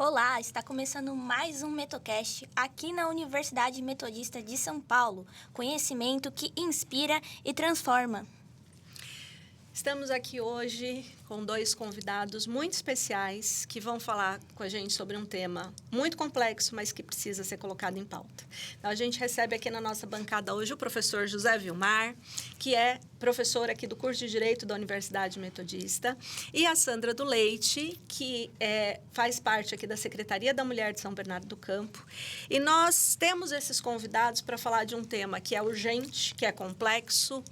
Olá, está começando mais um Metocast aqui na Universidade Metodista de São Paulo. Conhecimento que inspira e transforma. Estamos aqui hoje com dois convidados muito especiais que vão falar com a gente sobre um tema muito complexo, mas que precisa ser colocado em pauta. Então, a gente recebe aqui na nossa bancada hoje o professor José Vilmar, que é professor aqui do curso de Direito da Universidade Metodista, e a Sandra do Leite, que faz parte aqui da Secretaria da Mulher de São Bernardo do Campo. E nós temos esses convidados para falar de um tema que é urgente, que é complexo,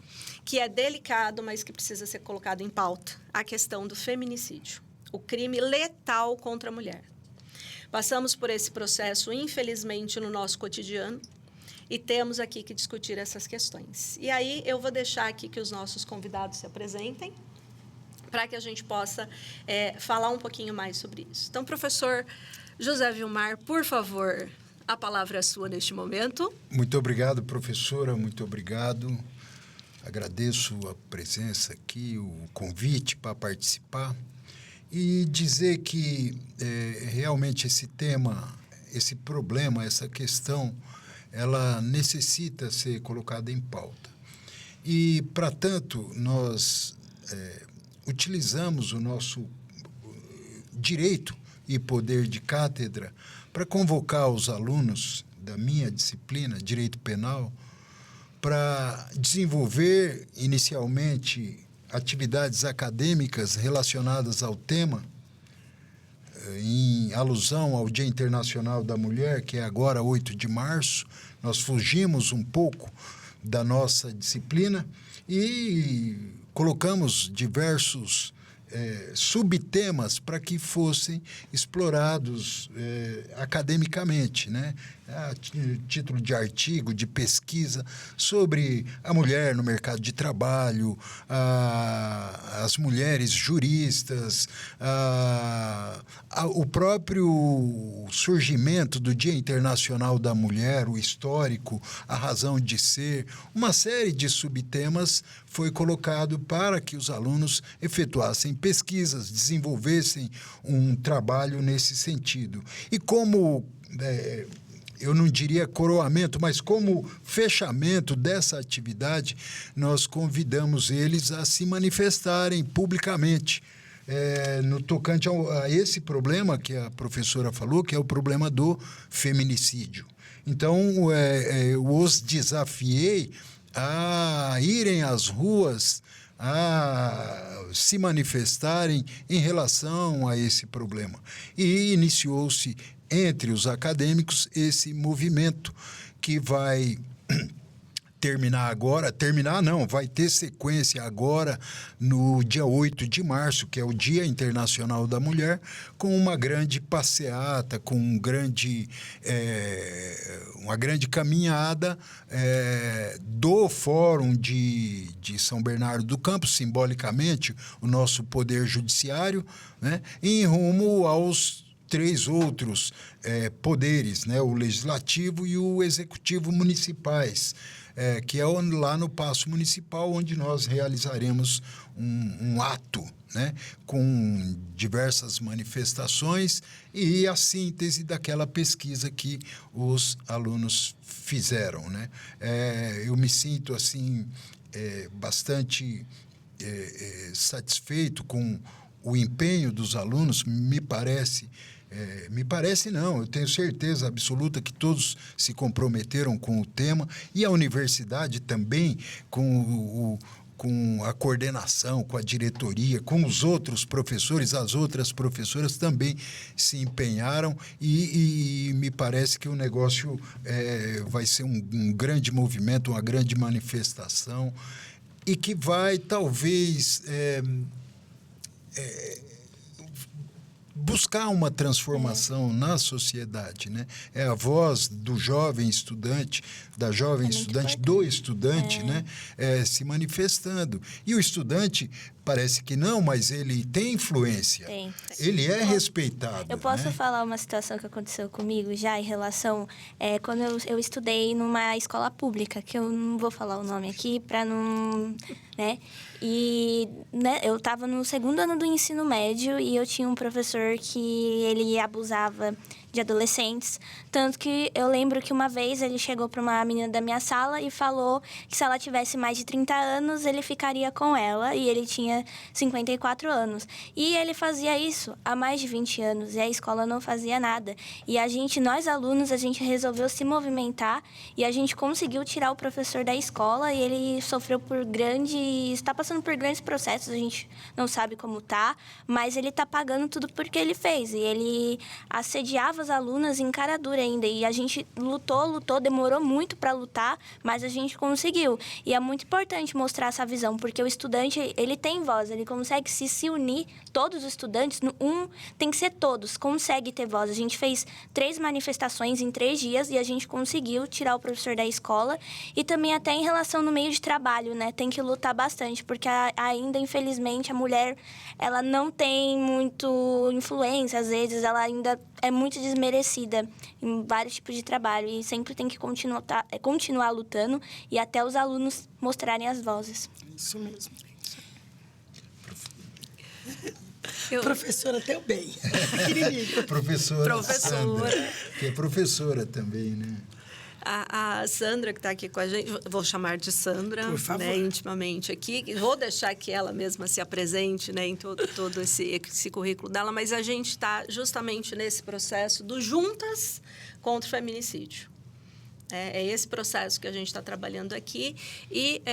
que é delicado, mas que precisa ser colocado em pauta, a questão do feminicídio, o crime letal contra a mulher. Passamos por esse processo, infelizmente, no nosso cotidiano, e temos aqui que discutir essas questões. E aí eu vou deixar aqui que os nossos convidados se apresentem, para que a gente possa falar um pouquinho mais sobre isso. Então, professor José Vilmar, por favor, a palavra é sua neste momento. Muito obrigado, professora, muito obrigado. Agradeço a presença aqui, o convite para participar e dizer que realmente esse tema, esse problema, essa questão, ela necessita ser colocada em pauta. E, para tanto, nós utilizamos o nosso direito e poder de cátedra para convocar os alunos da minha disciplina, Direito Penal, para desenvolver inicialmente atividades acadêmicas relacionadas ao tema, em alusão ao Dia Internacional da Mulher, que é agora 8 de março. Nós fugimos um pouco da nossa disciplina e colocamos diversos subtemas para que fossem explorados academicamente, né? Título de artigo, de pesquisa sobre a mulher no mercado de trabalho, as mulheres juristas, o próprio surgimento do Dia Internacional da Mulher, o histórico, a razão de ser, uma série de subtemas foi colocado para que os alunos efetuassem pesquisas, desenvolvessem um trabalho nesse sentido. E como eu não diria coroamento, mas como fechamento dessa atividade, nós convidamos eles a se manifestarem publicamente no tocante a esse problema que a professora falou, que é o problema do feminicídio. Então, os desafiei a irem às ruas, a se manifestarem em relação a esse problema. E iniciou-se entre os acadêmicos esse movimento que vai vai ter sequência agora no dia 8 de março, que é o Dia Internacional da Mulher, com uma grande passeata, com uma grande caminhada do Fórum de São Bernardo do Campo, simbolicamente, o nosso poder judiciário, né, em rumo aos 3 outros poderes, né, o legislativo e o executivo municipais, que é lá no Paço Municipal, onde nós realizaremos um ato, né, com diversas manifestações e a síntese daquela pesquisa que os alunos fizeram, né. Eu me sinto assim bastante satisfeito com o empenho dos alunos. Me parece não, eu tenho certeza absoluta que todos se comprometeram com o tema, e a universidade também, com a coordenação, com a diretoria, com os outros professores, as outras professoras também se empenharam, e me parece que o negócio vai ser um grande movimento, uma grande manifestação, e que vai talvez buscar uma transformação na sociedade, né? É a voz do jovem estudante, da jovem estudante, do estudante, né? Se manifestando. E o estudante parece que não, mas ele tem influência. Tem. Ele é respeitado. Eu posso né? falar uma situação que aconteceu comigo já em relação... quando eu estudei numa escola pública, que eu não vou falar o nome aqui para não né? E né, eu estava no segundo ano do ensino médio e eu tinha um professor que ele abusava de adolescentes. Tanto que eu lembro que uma vez ele chegou para uma menina da minha sala e falou que se ela tivesse mais de 30 anos, ele ficaria com ela. E ele tinha 54 anos. E ele fazia isso há mais de 20 anos e a escola não fazia nada. E nós alunos, a gente resolveu se movimentar e a gente conseguiu tirar o professor da escola e ele sofreu está passando por grandes processos, a gente não sabe como tá, mas ele tá pagando tudo porque ele fez. E ele assediava as alunas em cara dura ainda. E a gente lutou, demorou muito para lutar, mas a gente conseguiu. E é muito importante mostrar essa visão, porque o estudante, ele tem voz, ele consegue se unir, todos os estudantes, tem que ser todos, consegue ter voz. A gente fez 3 manifestações em 3 dias e a gente conseguiu tirar o professor da escola. E também até em relação no meio de trabalho, né? Tem que lutar bastante, porque ainda, infelizmente, a mulher, ela não tem muito influência, às vezes, ela ainda é muito desmerecida em vários tipos de trabalho e sempre tem que continuar lutando e até os alunos mostrarem as vozes. Isso mesmo. Professora também. Professora. Sandra, que é professora também, né? A Sandra, que está aqui com a gente, vou chamar de Sandra, né, intimamente aqui. Vou deixar que ela mesma se apresente, né, em todo esse currículo dela, mas a gente está justamente nesse processo do Juntas contra o Feminicídio. É esse processo que a gente está trabalhando aqui e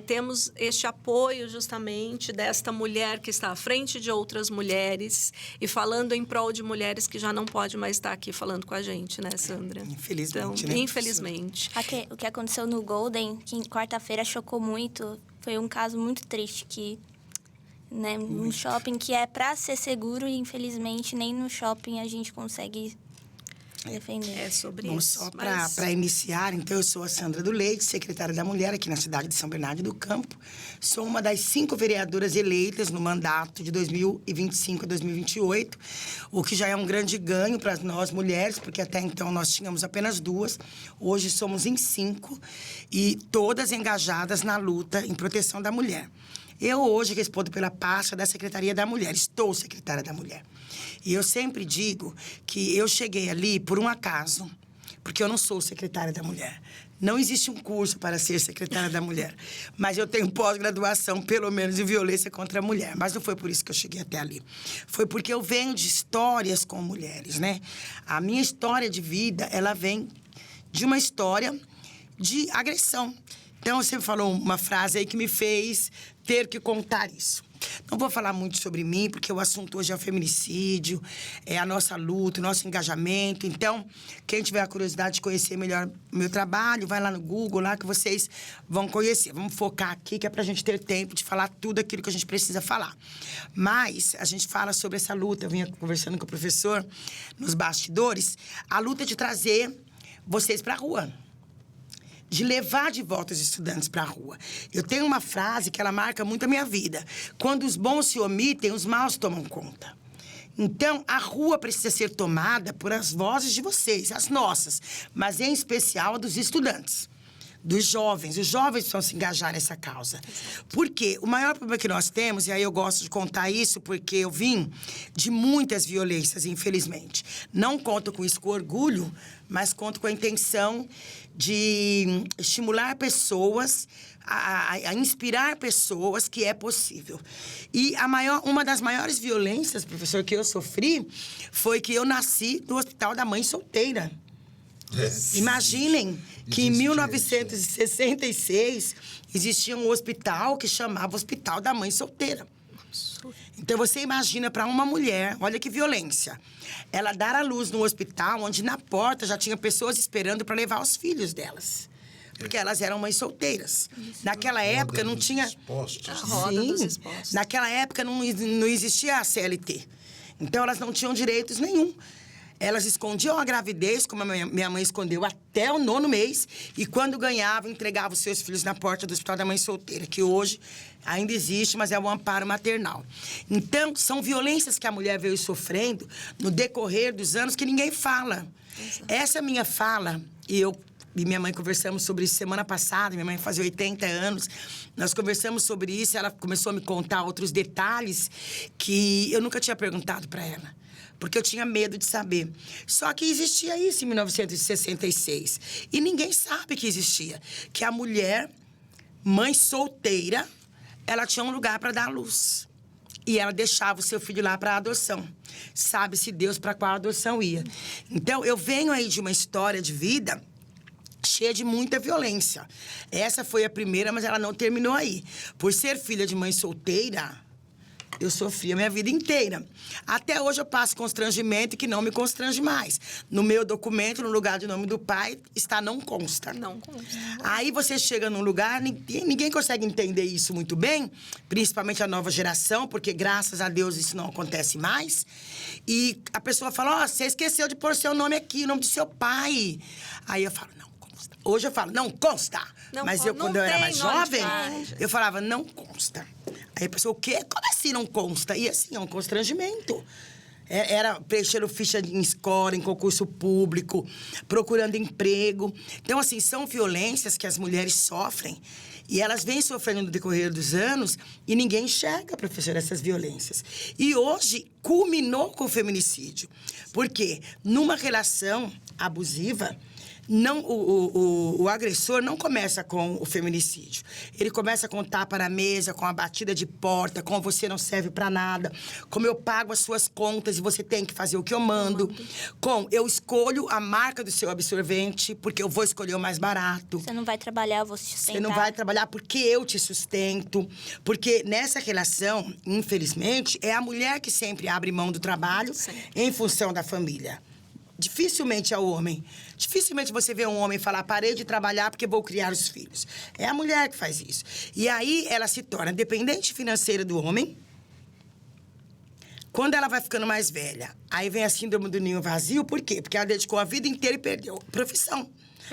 temos este apoio justamente desta mulher que está à frente de outras mulheres e falando em prol de mulheres que já não pode mais estar aqui falando com a gente, né, Sandra? Infelizmente, então, né? Infelizmente. O que aconteceu no Golden, que em quarta-feira chocou muito, foi um caso muito triste que... Né, um shopping que é para ser seguro e, infelizmente, nem no shopping a gente consegue defender. É sobre Bom, isso. só para iniciar, então, eu sou a Sandra do Leite, secretária da Mulher aqui na cidade de São Bernardo do Campo. Sou uma das 5 vereadoras eleitas no mandato de 2025 a 2028, o que já é um grande ganho para nós mulheres, porque até então nós tínhamos apenas 2, hoje somos em 5 e todas engajadas na luta em proteção da mulher. Eu hoje respondo pela pasta da Secretaria da Mulher, estou secretária da Mulher. E eu sempre digo que eu cheguei ali por um acaso, porque eu não sou secretária da Mulher. Não existe um curso para ser secretária da Mulher. Mas eu tenho pós-graduação, pelo menos, em violência contra a mulher. Mas não foi por isso que eu cheguei até ali. Foi porque eu venho de histórias com mulheres, né? A minha história de vida, ela vem de uma história de agressão. Então, você falou uma frase aí que me fez ter que contar isso. Não vou falar muito sobre mim, porque o assunto hoje é o feminicídio, é a nossa luta, o nosso engajamento. Então, quem tiver a curiosidade de conhecer melhor o meu trabalho, vai lá no Google, lá que vocês vão conhecer. Vamos focar aqui, que é pra gente ter tempo de falar tudo aquilo que a gente precisa falar. Mas a gente fala sobre essa luta, eu vinha conversando com o professor nos bastidores, a luta de trazer vocês pra rua. De levar de volta os estudantes para a rua. Eu tenho uma frase que ela marca muito a minha vida. Quando os bons se omitem, os maus tomam conta. Então, a rua precisa ser tomada por as vozes de vocês, as nossas, mas em especial dos estudantes, dos jovens. Os jovens precisam se engajar nessa causa. Porque o maior problema que nós temos, e aí eu gosto de contar isso porque eu vim de muitas violências, infelizmente. Não conto com isso com orgulho, mas conto com a intenção de estimular pessoas, a inspirar pessoas que é possível. E uma das maiores violências, professor, que eu sofri foi que eu nasci no Hospital da Mãe Solteira. Imaginem que em 1966 existia um hospital que chamava Hospital da Mãe Solteira. Então, você imagina para uma mulher, olha que violência, ela dar à luz num hospital onde na porta já tinha pessoas esperando para levar os filhos delas. Porque elas eram mães solteiras. Naquela época não tinha... Expostos. A roda dos expostos. Naquela época não existia a CLT. Então, elas não tinham direitos nenhum. Elas escondiam a gravidez, como a minha mãe escondeu, até o 9º mês. E quando ganhava, entregava os seus filhos na porta do Hospital da Mãe Solteira, que hoje ainda existe, mas é um amparo maternal. Então, são violências que a mulher veio sofrendo no decorrer dos anos que ninguém fala. Exato. Essa minha fala, e eu e minha mãe conversamos sobre isso semana passada, minha mãe fazia 80 anos, nós conversamos sobre isso, ela começou a me contar outros detalhes que eu nunca tinha perguntado para ela, porque eu tinha medo de saber. Só que existia isso em 1966, e ninguém sabe que existia, que a mulher, mãe solteira, ela tinha um lugar para dar luz. E ela deixava o seu filho lá para adoção. Sabe-se Deus para qual adoção ia. Então, eu venho aí de uma história de vida cheia de muita violência. Essa foi a primeira, mas ela não terminou aí. Por ser filha de mãe solteira, eu sofri a minha vida inteira. Até hoje eu passo constrangimento que não me constrange mais. No meu documento, no lugar de nome do pai, está não consta. Não consta. Aí você chega num lugar, ninguém consegue entender isso muito bem, principalmente a nova geração, porque graças a Deus isso não acontece mais. E a pessoa fala, ó, você esqueceu de pôr seu nome aqui, o nome do seu pai. Aí eu falo, não consta. Hoje eu falo, não consta. Não, mas eu, não quando eu era mais tem nome de jovem, pai. eu falava, não consta. Aí a pessoa, o quê? Como assim não consta? E assim, é um constrangimento. Era preenchendo ficha em escola, em concurso público, procurando emprego. Então, assim, são violências que as mulheres sofrem. E elas vêm sofrendo no decorrer dos anos e ninguém enxerga, professora, essas violências. E hoje culminou com o feminicídio. Porque numa relação abusiva, não, o agressor não começa com o feminicídio. Ele começa com tapa na mesa, com a batida de porta, com você não serve pra nada, como eu pago as suas contas e você tem que fazer o que eu mando, com eu escolho a marca do seu absorvente porque eu vou escolher o mais barato. Você não vai trabalhar, eu vou te sustentar. Você não vai trabalhar porque eu te sustento. Porque nessa relação, infelizmente, é a mulher que sempre abre mão do trabalho em função da família. Dificilmente é o homem. Dificilmente você vê um homem falar, parei de trabalhar porque vou criar os filhos. É a mulher que faz isso. E aí ela se torna dependente financeira do homem. Quando ela vai ficando mais velha, aí vem a síndrome do ninho vazio. Por quê? Porque ela dedicou a vida inteira e perdeu a profissão.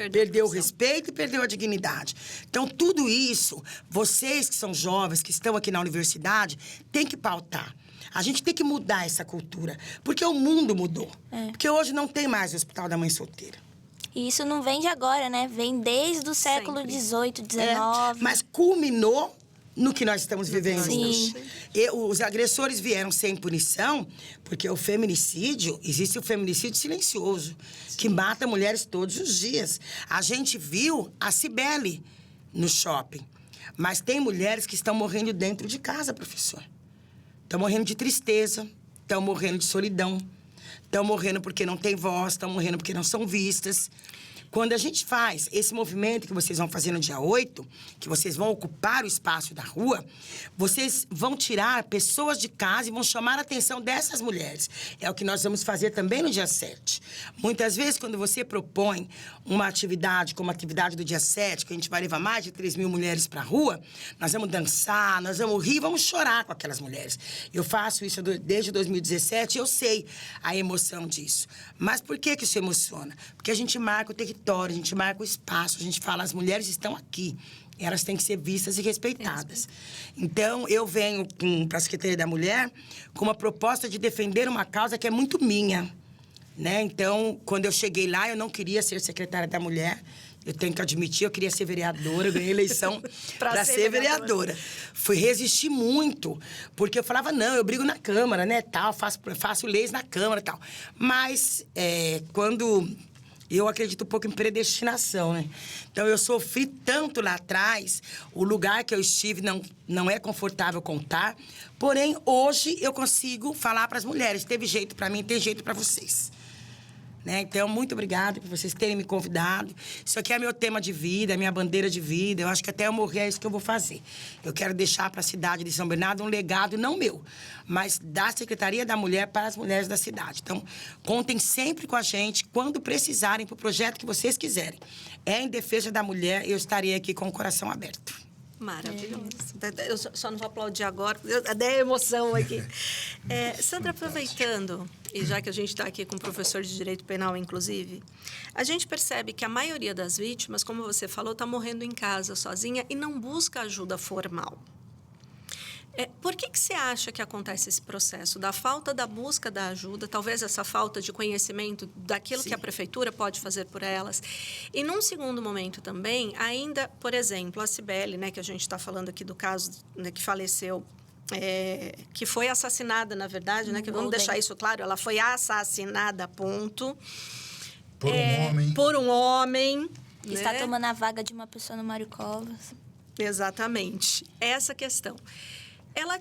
Perdeu o respeito e perdeu a dignidade. Então, tudo isso, vocês que são jovens, que estão aqui na universidade, tem que pautar. A gente tem que mudar essa cultura, porque o mundo mudou. Porque hoje não tem mais o Hospital da Mãe Solteira. E isso não vem de agora, né? Vem desde o século XVIII, XIX. Mas culminou no que nós estamos vivendo Sim. hoje. E os agressores vieram sem punição, porque o feminicídio, existe o feminicídio silencioso, que mata mulheres todos os dias. A gente viu a Cibele no shopping, mas tem mulheres que estão morrendo dentro de casa, professor. Estão morrendo de tristeza, estão morrendo de solidão, estão morrendo porque não tem voz, estão morrendo porque não são vistas. Quando a gente faz esse movimento que vocês vão fazer no dia 8, que vocês vão ocupar o espaço da rua, vocês vão tirar pessoas de casa e vão chamar a atenção dessas mulheres. É o que nós vamos fazer também no dia 7. Muitas vezes, quando você propõe uma atividade, como a atividade do dia 7, que a gente vai levar mais de 3.000 mulheres para a rua, nós vamos dançar, nós vamos rir, vamos chorar com aquelas mulheres. Eu faço isso desde 2017 e eu sei a emoção disso. Mas por que isso emociona? Porque a gente marca o território, a gente marca o espaço, a gente fala, as mulheres estão aqui. Elas têm que ser vistas e respeitadas. Então, eu venho para a Secretaria da Mulher com uma proposta de defender uma causa que é muito minha. Né? Então, quando eu cheguei lá, eu não queria ser secretária da Mulher. Eu tenho que admitir, eu queria ser vereadora. Eu ganhei eleição para ser vereadora. Fui resistir muito, porque eu falava, não, eu brigo na Câmara, né, tal, faço leis na Câmara e tal. Mas, quando... Eu acredito um pouco em predestinação, né? Então, eu sofri tanto lá atrás, o lugar que eu estive não é confortável contar. Porém, hoje eu consigo falar para as mulheres, teve jeito para mim, tem jeito para vocês. Né? Então, muito obrigada por vocês terem me convidado. Isso aqui é meu tema de vida, minha bandeira de vida. Eu acho que até eu morrer é isso que eu vou fazer. Eu quero deixar para a cidade de São Bernardo um legado, não meu, mas da Secretaria da Mulher para as mulheres da cidade. Então, contem sempre com a gente quando precisarem para o projeto que vocês quiserem. É em defesa da mulher, eu estarei aqui com o coração aberto. Maravilhoso. Eu só não vou aplaudir agora, eu dei emoção aqui. Sandra, aproveitando, e já que a gente está aqui com um professor de Direito Penal, inclusive, a gente percebe que a maioria das vítimas, como você falou, está morrendo em casa, sozinha, e não busca ajuda formal. Por que você acha que acontece esse processo? Da falta da busca da ajuda, talvez essa falta de conhecimento daquilo Sim. que a prefeitura pode fazer por elas. E num segundo momento também, ainda, por exemplo, a Cibele, né, que a gente está falando aqui do caso, né, que faleceu, que foi assassinada, na verdade, né, que vamos deixar isso claro, ela foi assassinada, ponto. Por um homem. Por um homem. Que né? está tomando a vaga de uma pessoa no Mário Covas. Exatamente. Essa questão. Ela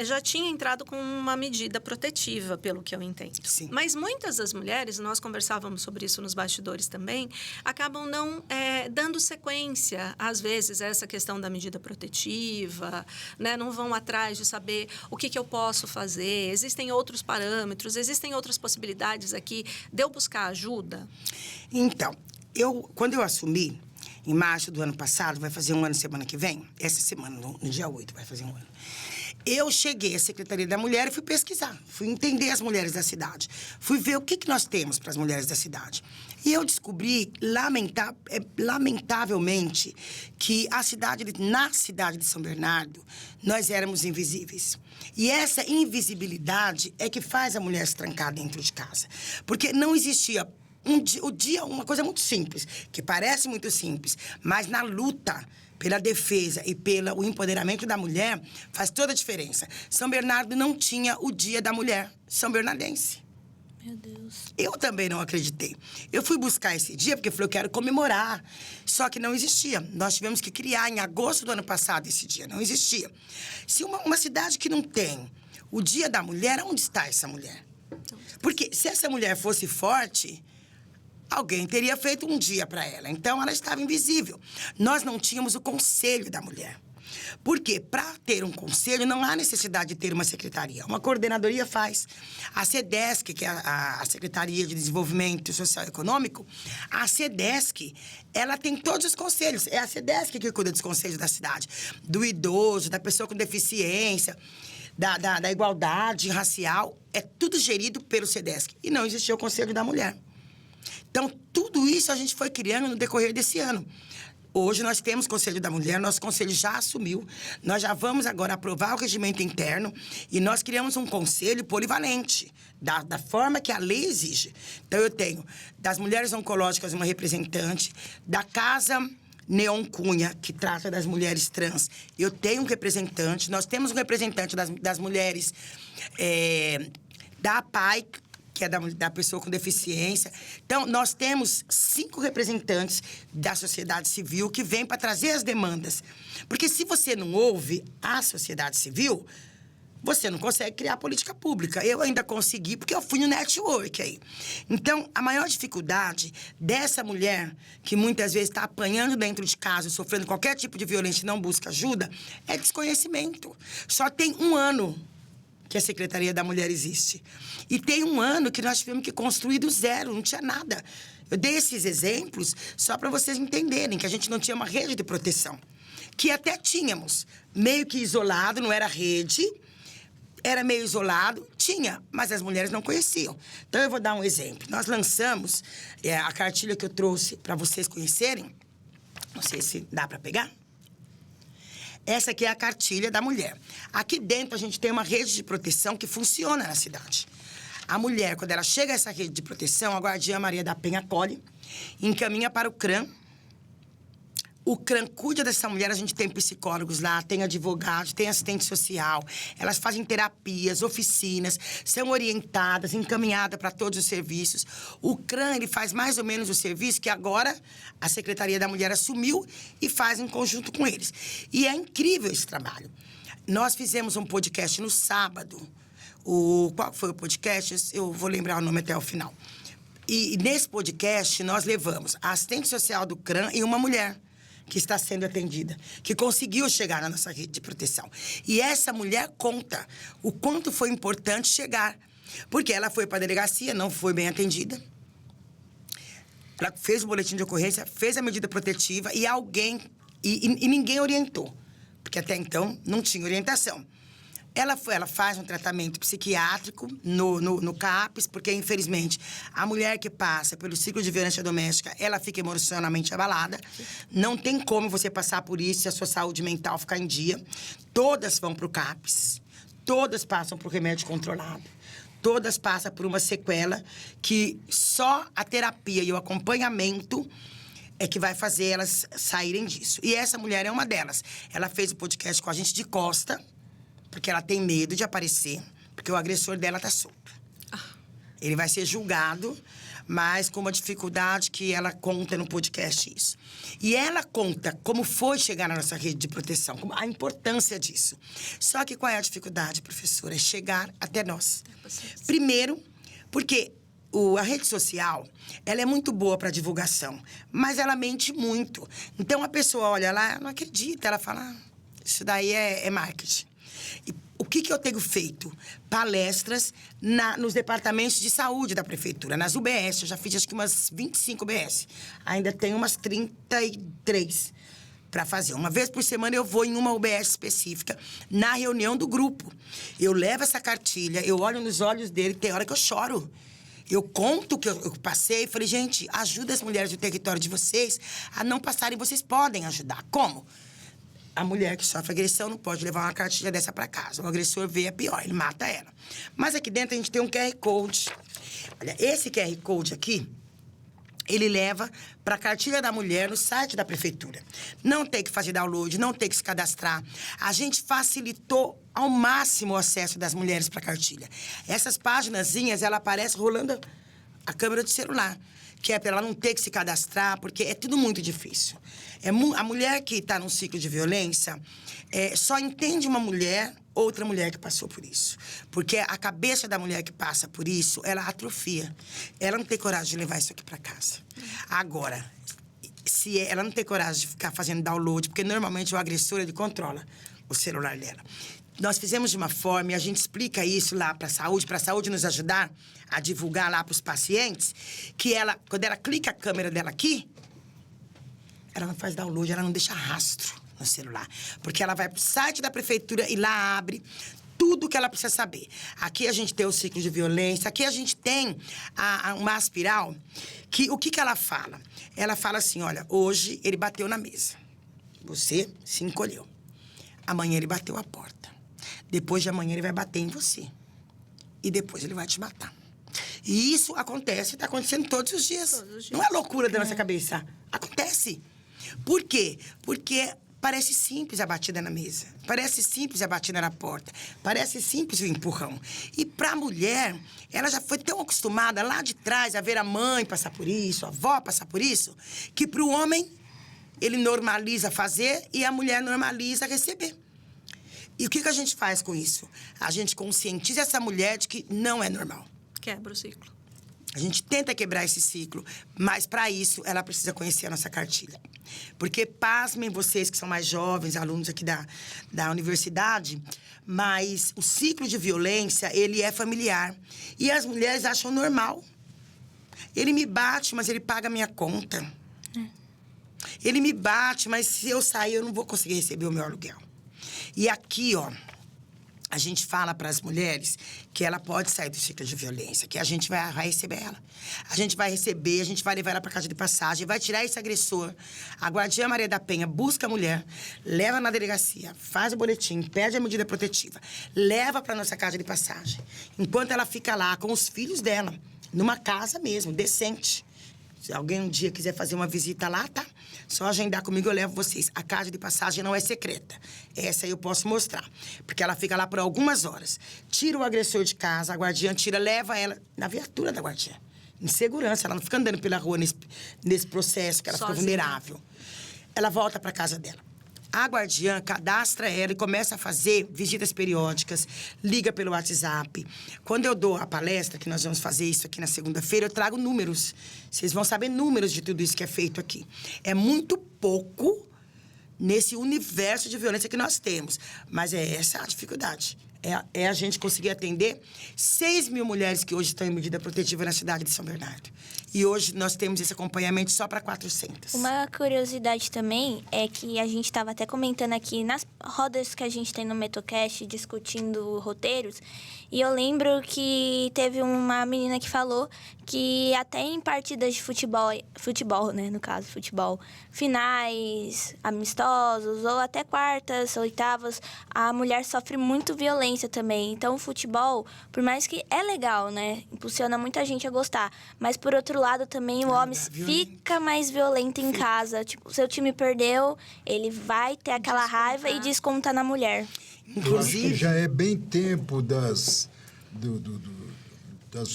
já tinha entrado com uma medida protetiva, pelo que eu entendo. Sim. Mas muitas das mulheres, nós conversávamos sobre isso nos bastidores também, acabam não dando sequência, às vezes, a essa questão da medida protetiva, né? Não vão atrás de saber o que eu posso fazer, existem outros parâmetros, existem outras possibilidades aqui de eu buscar ajuda? Então, quando eu assumi, em março do ano passado, vai fazer um ano semana que vem, essa semana, no dia 8, vai fazer um ano. Eu cheguei à Secretaria da Mulher e fui pesquisar, fui entender as mulheres da cidade, fui ver o que nós temos para as mulheres da cidade. E eu descobri, lamentavelmente, que na cidade de São Bernardo, nós éramos invisíveis. E essa invisibilidade é que faz a mulher se trancar dentro de casa. Porque não existia uma coisa muito simples, que parece muito simples, mas na luta pela defesa e pelo empoderamento da mulher, faz toda a diferença. São Bernardo não tinha o Dia da Mulher São Bernardense. Meu Deus. Eu também não acreditei. Eu fui buscar esse dia porque eu falei, eu quero comemorar. Só que não existia. Nós tivemos que criar em agosto do ano passado esse dia. Não existia. Se uma cidade que não tem o Dia da Mulher, onde está essa mulher? Porque se essa mulher fosse forte, alguém teria feito um dia para ela. Então, ela estava invisível. Nós não tínhamos o Conselho da Mulher. Porque, para ter um conselho, não há necessidade de ter uma secretaria. Uma coordenadoria faz. A SEDESC, que é a Secretaria de Desenvolvimento Social e Econômico, a SEDESC, ela tem todos os conselhos. É a SEDESC que cuida dos conselhos da cidade. Do idoso, da pessoa com deficiência, da igualdade racial. É tudo gerido pelo SEDESC. E não existia o Conselho da Mulher. Então, tudo isso a gente foi criando no decorrer desse ano. Hoje nós temos Conselho da Mulher, nosso conselho já assumiu. Nós já vamos agora aprovar o regimento interno e nós criamos um conselho polivalente, da forma que a lei exige. Então, eu tenho das mulheres oncológicas uma representante, da Casa Neon Cunha, que trata das mulheres trans. Eu tenho um representante, nós temos um representante das mulheres da APAI, que é da pessoa com deficiência. Então, nós temos 5 representantes da sociedade civil que vêm para trazer as demandas. Porque se você não ouve a sociedade civil, você não consegue criar política pública. Eu ainda consegui, porque eu fui no network aí. Então, a maior dificuldade dessa mulher, que muitas vezes está apanhando dentro de casa, sofrendo qualquer tipo de violência e não busca ajuda, é desconhecimento. Só tem um ano que a Secretaria da Mulher existe. E tem um ano que nós tivemos que construir do zero, não tinha nada. Eu dei esses exemplos só para vocês entenderem que a gente não tinha uma rede de proteção. Que até tínhamos, meio que isolado, não era rede, era meio isolado, tinha, mas as mulheres não conheciam. Então, eu vou dar um exemplo. Nós lançamos a cartilha que eu trouxe para vocês conhecerem. Não sei se dá para pegar. Essa aqui é a cartilha da mulher. Aqui dentro, a gente tem uma rede de proteção que funciona na cidade. A mulher, quando ela chega a essa rede de proteção, a guardiã Maria da Penha acolhe, encaminha para o CRAM. O CRAM cuida dessa mulher, a gente tem psicólogos lá, tem advogados, tem assistente social. Elas fazem terapias, oficinas, são orientadas, encaminhadas para todos os serviços. O CRAM, ele faz mais ou menos o serviço que agora a Secretaria da Mulher assumiu e faz em conjunto com eles. E é incrível esse trabalho. Nós fizemos um podcast no sábado. Qual foi o podcast? Eu vou lembrar o nome até o final. E nesse podcast, nós levamos a assistente social do CRAM e uma mulher que está sendo atendida, que conseguiu chegar na nossa rede de proteção. E essa mulher conta o quanto foi importante chegar. Porque ela foi para a delegacia, não foi bem atendida. Ela fez o boletim de ocorrência, fez a medida protetiva e ninguém orientou. Porque até então não tinha orientação. Ela faz um tratamento psiquiátrico no CAPS, porque, infelizmente, a mulher que passa pelo ciclo de violência doméstica, ela fica emocionalmente abalada. Não tem como você passar por isso se a sua saúde mental ficar em dia. Todas vão para o CAPS. Todas passam por remédio controlado. Todas passam por uma sequela que só a terapia e o acompanhamento é que vai fazer elas saírem disso. E essa mulher é uma delas. Ela fez o podcast com a gente de costa, porque ela tem medo de aparecer, porque o agressor dela tá solto. Ele vai ser julgado, mas com uma dificuldade que ela conta no podcast isso. E ela conta como foi chegar na nossa rede de proteção, a importância disso. Só que qual é a dificuldade, professora? É chegar até nós. Primeiro, porque a rede social, ela é muito boa para divulgação, mas ela mente muito. Então, a pessoa olha lá, não acredita, ela fala, isso daí é marketing. E o que eu tenho feito? Palestras nos departamentos de saúde da prefeitura, nas UBS. Eu já fiz acho que umas 25 UBS. Ainda tenho umas 33 para fazer. Uma vez por semana eu vou em uma UBS específica, na reunião do grupo. Eu levo essa cartilha, eu olho nos olhos dele, tem hora que eu choro. Eu conto o que eu passei e falei, gente, ajuda as mulheres do território de vocês a não passarem, vocês podem ajudar. Como? A mulher que sofre agressão não pode levar uma cartilha dessa para casa. O agressor vê, é pior, ele mata ela. Mas aqui dentro a gente tem um QR Code. Olha, esse QR Code aqui, ele leva para a cartilha da mulher no site da prefeitura. Não tem que fazer download, não tem que se cadastrar. A gente facilitou ao máximo o acesso das mulheres para a cartilha. Essas paginazinhas, ela aparece rolando a câmera do celular, que é para ela não ter que se cadastrar, porque é tudo muito difícil. A mulher que está num ciclo de violência só entende uma mulher, outra mulher que passou por isso. Porque a cabeça da mulher que passa por isso, ela atrofia. Ela não tem coragem de levar isso aqui para casa. Agora, se ela não tem coragem de ficar fazendo download, porque normalmente o agressor, ele controla o celular dela. Nós fizemos de uma forma, e a gente explica isso lá para a saúde nos ajudar a divulgar lá para os pacientes, que ela, quando ela clica a câmera dela aqui, ela não faz download, ela não deixa rastro no celular. Porque ela vai para o site da prefeitura e lá abre tudo que ela precisa saber. Aqui a gente tem o ciclo de violência, aqui a gente tem uma aspiral, que o que ela fala? Ela fala assim, olha, hoje ele bateu na mesa. Você se encolheu. Amanhã ele bateu a porta. Depois de amanhã ele vai bater em você. E depois ele vai te matar. E isso acontece, está acontecendo todos os dias. Todos os dias. Não é loucura da nossa cabeça. Acontece. Por quê? Porque parece simples a batida na mesa. Parece simples a batida na porta. Parece simples o empurrão. E para a mulher, ela já foi tão acostumada lá de trás a ver a mãe passar por isso, a avó passar por isso, que para o homem, ele normaliza fazer e a mulher normaliza receber. E o que a gente faz com isso? A gente conscientiza essa mulher de que não é normal. Quebra o ciclo. A gente tenta quebrar esse ciclo, mas para isso ela precisa conhecer a nossa cartilha. Porque, pasmem vocês que são mais jovens, alunos aqui da universidade, mas o ciclo de violência, ele é familiar. E as mulheres acham normal. Ele me bate, mas ele paga a minha conta. Ele me bate, mas se eu sair, eu não vou conseguir receber o meu aluguel. E aqui, ó, a gente fala para as mulheres que ela pode sair do ciclo de violência, que a gente vai receber ela. A gente vai receber, a gente vai levar ela para casa de passagem, vai tirar esse agressor. A guardiã Maria da Penha busca a mulher, leva na delegacia, faz o boletim, pede a medida protetiva, leva para nossa casa de passagem. Enquanto ela fica lá com os filhos dela, numa casa mesmo, decente. Se alguém um dia quiser fazer uma visita lá, tá? Só agendar comigo, eu levo vocês. A casa de passagem não é secreta. Essa aí eu posso mostrar. Porque ela fica lá por algumas horas. Tira o agressor de casa, a guardiã tira, leva ela na viatura da guardiã. Em segurança, ela não fica andando pela rua nesse processo, que ela fica vulnerável. Ela volta para casa dela. A guardiã cadastra ela e começa a fazer visitas periódicas, liga pelo WhatsApp. Quando eu dou a palestra, que nós vamos fazer isso aqui na segunda-feira, eu trago números. Vocês vão saber números de tudo isso que é feito aqui. É muito pouco nesse universo de violência que nós temos. Mas é essa a dificuldade. É a gente conseguir atender 6 mil mulheres que hoje estão em medida protetiva na cidade de São Bernardo. E hoje nós temos esse acompanhamento só para 400. Uma curiosidade também é que a gente estava até comentando aqui nas rodas que a gente tem no Metocast, discutindo roteiros, e eu lembro que teve uma menina que falou que até em partidas de futebol, né, no caso, futebol, finais, amistosos, ou até quartas, oitavas, a mulher sofre muito violência também. Então, o futebol, por mais que é legal, né, impulsiona muita gente a gostar, mas por outro lado também o homem fica mais violento em casa. Tipo, seu time perdeu, ele vai ter aquela raiva e desconta na mulher. Eu acho que já é bem tempo das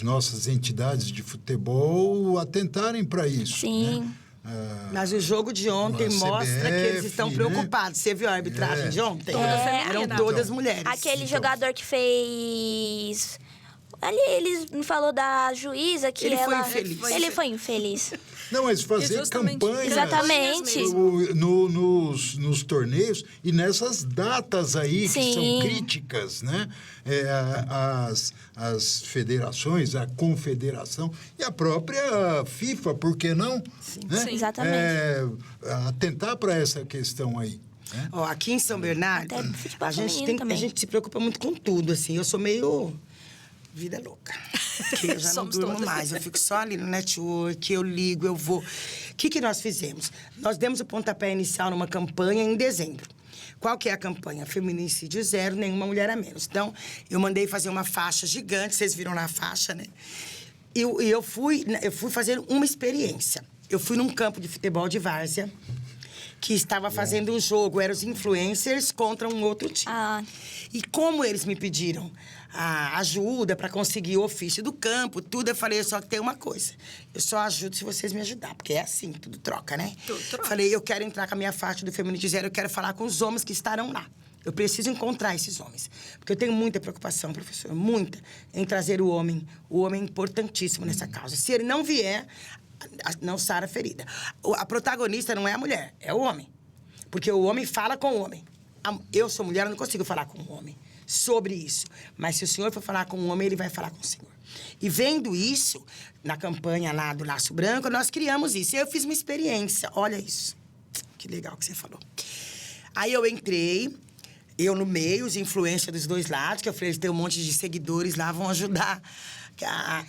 nossas entidades de futebol atentarem para isso. Sim. Né? Mas o jogo de ontem CBF, mostra que eles estão né? preocupados. Você viu a arbitragem de ontem? Eram feminina. todas mulheres. Aquele jogador que fez... Ali ele falou da juíza que Ele foi ela... infeliz. Ele foi infeliz. Não, mas fazer justamente- campanhas Exatamente. nos torneios e nessas datas aí que Sim. são críticas, né? As federações, a confederação e a própria FIFA, por que não? Né? Sim. Exatamente. Atentar para essa questão aí. Né? Ó, aqui em São Bernardo, Até futebol a gente, feminino também. a gente se preocupa muito com tudo, assim. Eu sou meio vida louca. Que eu já não Somos durmo todas. mais. Eu fico só ali no network, eu ligo, eu vou. O que nós fizemos? Nós demos o pontapé inicial numa campanha em dezembro. Qual que é a campanha? Feminicídio zero, nenhuma mulher a menos. Então, eu mandei fazer uma faixa gigante, vocês viram na faixa, né? E eu fui fazer uma experiência. Eu fui num campo de futebol de várzea, que estava fazendo um jogo, eram os influencers contra um outro time. Ah. E como eles me pediram a ajuda para conseguir o ofício do campo, tudo, eu falei, eu só tenho uma coisa. Eu só ajudo se vocês me ajudarem, porque é assim, tudo troca, né? Tudo troca. Falei, eu quero entrar com a minha faixa do Feminicídio Zero, eu quero falar com os homens que estarão lá. Eu preciso encontrar esses homens. Porque eu tenho muita preocupação, professor, muita, em trazer o homem. O homem é importantíssimo nessa causa. Se ele não vier, não sara a ferida. A protagonista não é a mulher, é o homem. Porque o homem fala com o homem. Eu sou mulher, eu não consigo falar com o homem sobre isso. Mas se o senhor for falar com o homem, ele vai falar com o senhor. E vendo isso, na campanha lá do Laço Branco, nós criamos isso. E eu fiz uma experiência. Olha isso. Que legal que você falou. Aí eu entrei, eu no meio, os influencers dos dois lados, que eu falei, eles têm um monte de seguidores lá, vão ajudar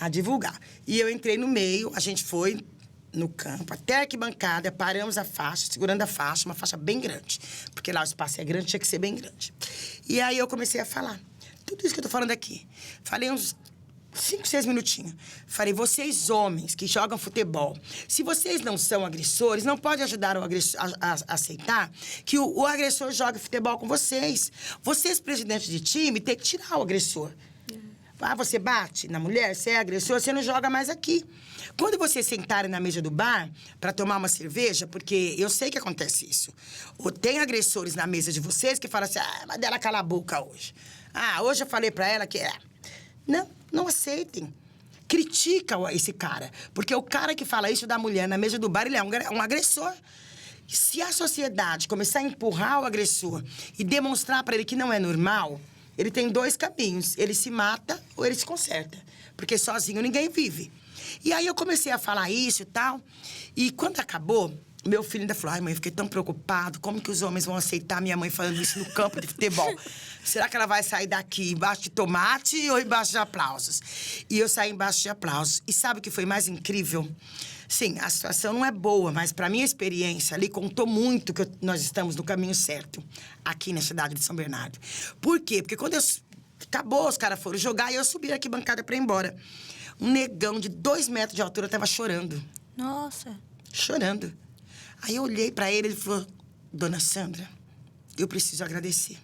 a divulgar. E eu entrei no meio, a gente foi no campo, até a arquibancada, paramos a faixa, segurando a faixa, uma faixa bem grande. Porque lá o espaço é grande, tinha que ser bem grande. E aí eu comecei a falar. Tudo isso que eu tô falando aqui. Falei uns 5, 6 minutinhos. Falei, vocês homens que jogam futebol, se vocês não são agressores, não pode ajudar o agressor a aceitar que o agressor joga futebol com vocês. Vocês, presidentes de time, tem que tirar o agressor. Ah, você bate na mulher, você é agressor, você não joga mais aqui. Quando vocês sentarem na mesa do bar para tomar uma cerveja, porque eu sei que acontece isso. Ou tem agressores na mesa de vocês que falam assim, mas dela cala a boca hoje. Hoje eu falei para ela que não aceitem. Critica esse cara. Porque o cara que fala isso da mulher na mesa do bar, ele é um agressor. Se a sociedade começar a empurrar o agressor e demonstrar para ele que não é normal, ele tem 2 caminhos. Ele se mata ou ele se conserta. Porque sozinho ninguém vive. E aí eu comecei a falar isso e tal. E quando acabou, meu filho ainda falou, ai mãe, eu fiquei tão preocupado. Como que os homens vão aceitar minha mãe falando isso no campo de futebol? Será que ela vai sair daqui embaixo de tomate ou embaixo de aplausos? E eu saí embaixo de aplausos. E sabe o que foi mais incrível? Sim, a situação não é boa, mas para minha experiência ali contou muito que nós estamos no caminho certo, aqui na cidade de São Bernardo. Por quê? Porque quando acabou, os caras foram jogar e eu subi aqui bancada para ir embora. Um negão de 2 metros de altura tava chorando. Nossa. Chorando. Aí eu olhei para ele e ele falou, Dona Sandra, eu preciso agradecer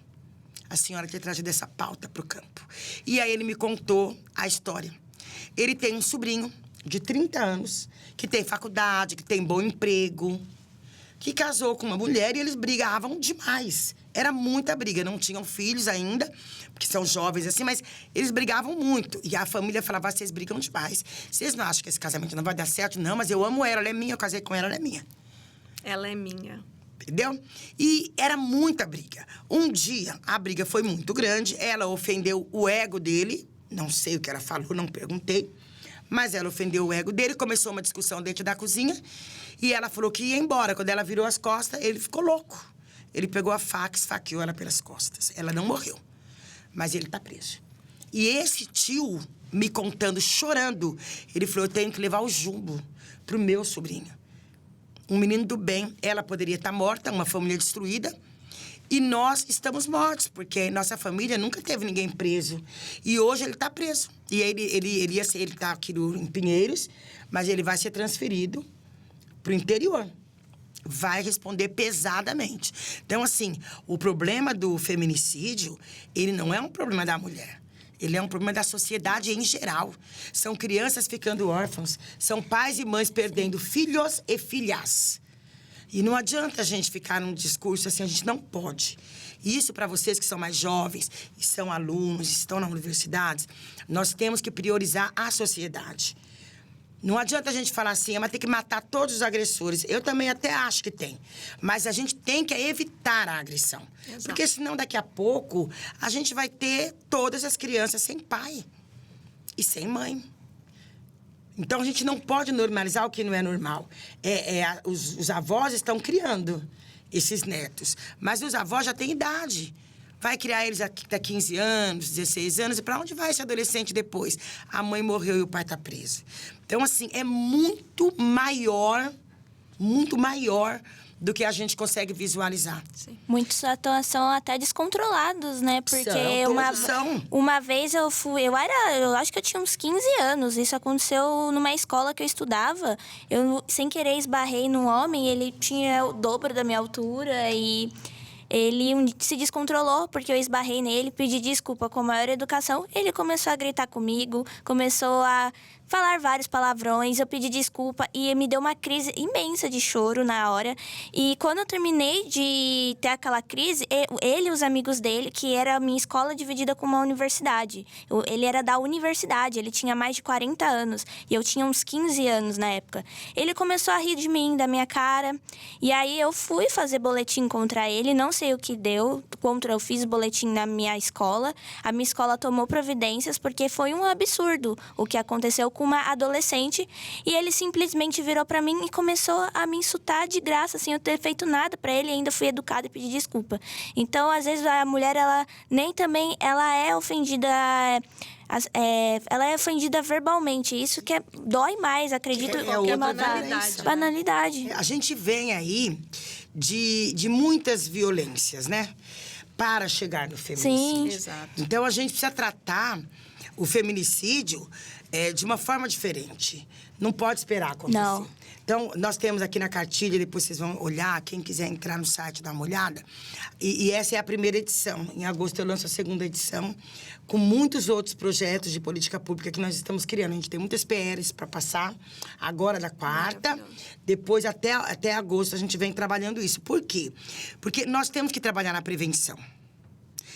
a senhora ter trazido essa pauta pro campo. E aí ele me contou a história. Ele tem um sobrinho de 30 anos, que tem faculdade, que tem bom emprego, que casou com uma mulher e eles brigavam demais. Era muita briga, não tinham filhos ainda, porque são jovens assim, mas eles brigavam muito. E a família falava, vocês brigam demais. Vocês não acham que esse casamento não vai dar certo? Não, mas eu amo ela é minha, eu casei com ela, ela é minha. Ela é minha. Entendeu? E era muita briga. Um dia, a briga foi muito grande, ela ofendeu o ego dele, não sei o que ela falou, não perguntei, mas ela ofendeu o ego dele, começou uma discussão dentro da cozinha, e ela falou que ia embora. Quando ela virou as costas, ele ficou louco. Ele pegou a faca e esfaqueou ela pelas costas. Ela não morreu, mas ele tá preso. E esse tio, me contando, chorando, ele falou, eu tenho que levar o Jumbo pro meu sobrinho. Um menino do bem, ela poderia estar morta, uma família destruída, e nós estamos mortos, porque nossa família nunca teve ninguém preso. E hoje ele está preso. E ele está aqui em Pinheiros, mas ele vai ser transferido para o interior. Vai responder pesadamente. Então, assim, o problema do feminicídio, ele não é um problema da mulher. Ele é um problema da sociedade em geral. São crianças ficando órfãos, são pais e mães perdendo filhos e filhas. E não adianta a gente ficar num discurso assim, a gente não pode. Isso, para vocês que são mais jovens, e são alunos, estão na universidade, nós temos que priorizar a sociedade. Não adianta a gente falar assim, mas tem que matar todos os agressores. Eu também até acho que tem. Mas a gente tem que evitar a agressão. Exato. Porque senão, daqui a pouco, a gente vai ter todas as crianças sem pai e sem mãe. Então, a gente não pode normalizar o que não é normal. Os avós estão criando esses netos. Mas os avós já têm idade. Vai criar eles aqui daqui a 15 anos, 16 anos. E para onde vai esse adolescente depois? A mãe morreu e o pai está preso. Então, assim, é muito maior do que a gente consegue visualizar. Sim. Muitos são até descontrolados, né? Porque uma vez eu acho que eu tinha uns 15 anos. Isso aconteceu numa escola que eu estudava. Eu, sem querer, esbarrei num homem. Ele tinha o dobro da minha altura e... Ele se descontrolou porque eu esbarrei nele, pedi desculpa com a maior educação. Ele começou a gritar comigo, começou a falar vários palavrões. Eu pedi desculpa e me deu uma crise imensa de choro na hora. E quando eu terminei de ter aquela crise, ele e os amigos dele, que era a minha escola dividida com uma universidade. Ele era da universidade, ele tinha mais de 40 anos. E eu tinha uns 15 anos na época. Ele começou a rir de mim, da minha cara. E aí eu fui fazer boletim contra ele, não sei o que deu. Eu fiz boletim na minha escola. A minha escola tomou providências porque foi um absurdo o que aconteceu com uma adolescente. E ele simplesmente virou pra mim e começou a me insultar de graça, sem eu ter feito nada pra ele. Ainda fui educada e pedi desculpa. Então, às vezes, a mulher, ela é ofendida... ela é ofendida verbalmente. Isso que dói mais, acredito. É uma banalidade. A gente vem aí de muitas violências, né? Para chegar no feminicídio. Sim. Exato. Então, a gente precisa tratar o feminicídio de uma forma diferente. Não pode esperar acontecer. Não. Então, nós temos aqui na cartilha, depois vocês vão olhar, quem quiser entrar no site, dar uma olhada. E essa é a primeira edição. Em agosto eu lanço a segunda edição, com muitos outros projetos de política pública que nós estamos criando. A gente tem muitas PRs para passar, agora da quarta. Depois, até agosto, a gente vem trabalhando isso. Por quê? Porque nós temos que trabalhar na prevenção.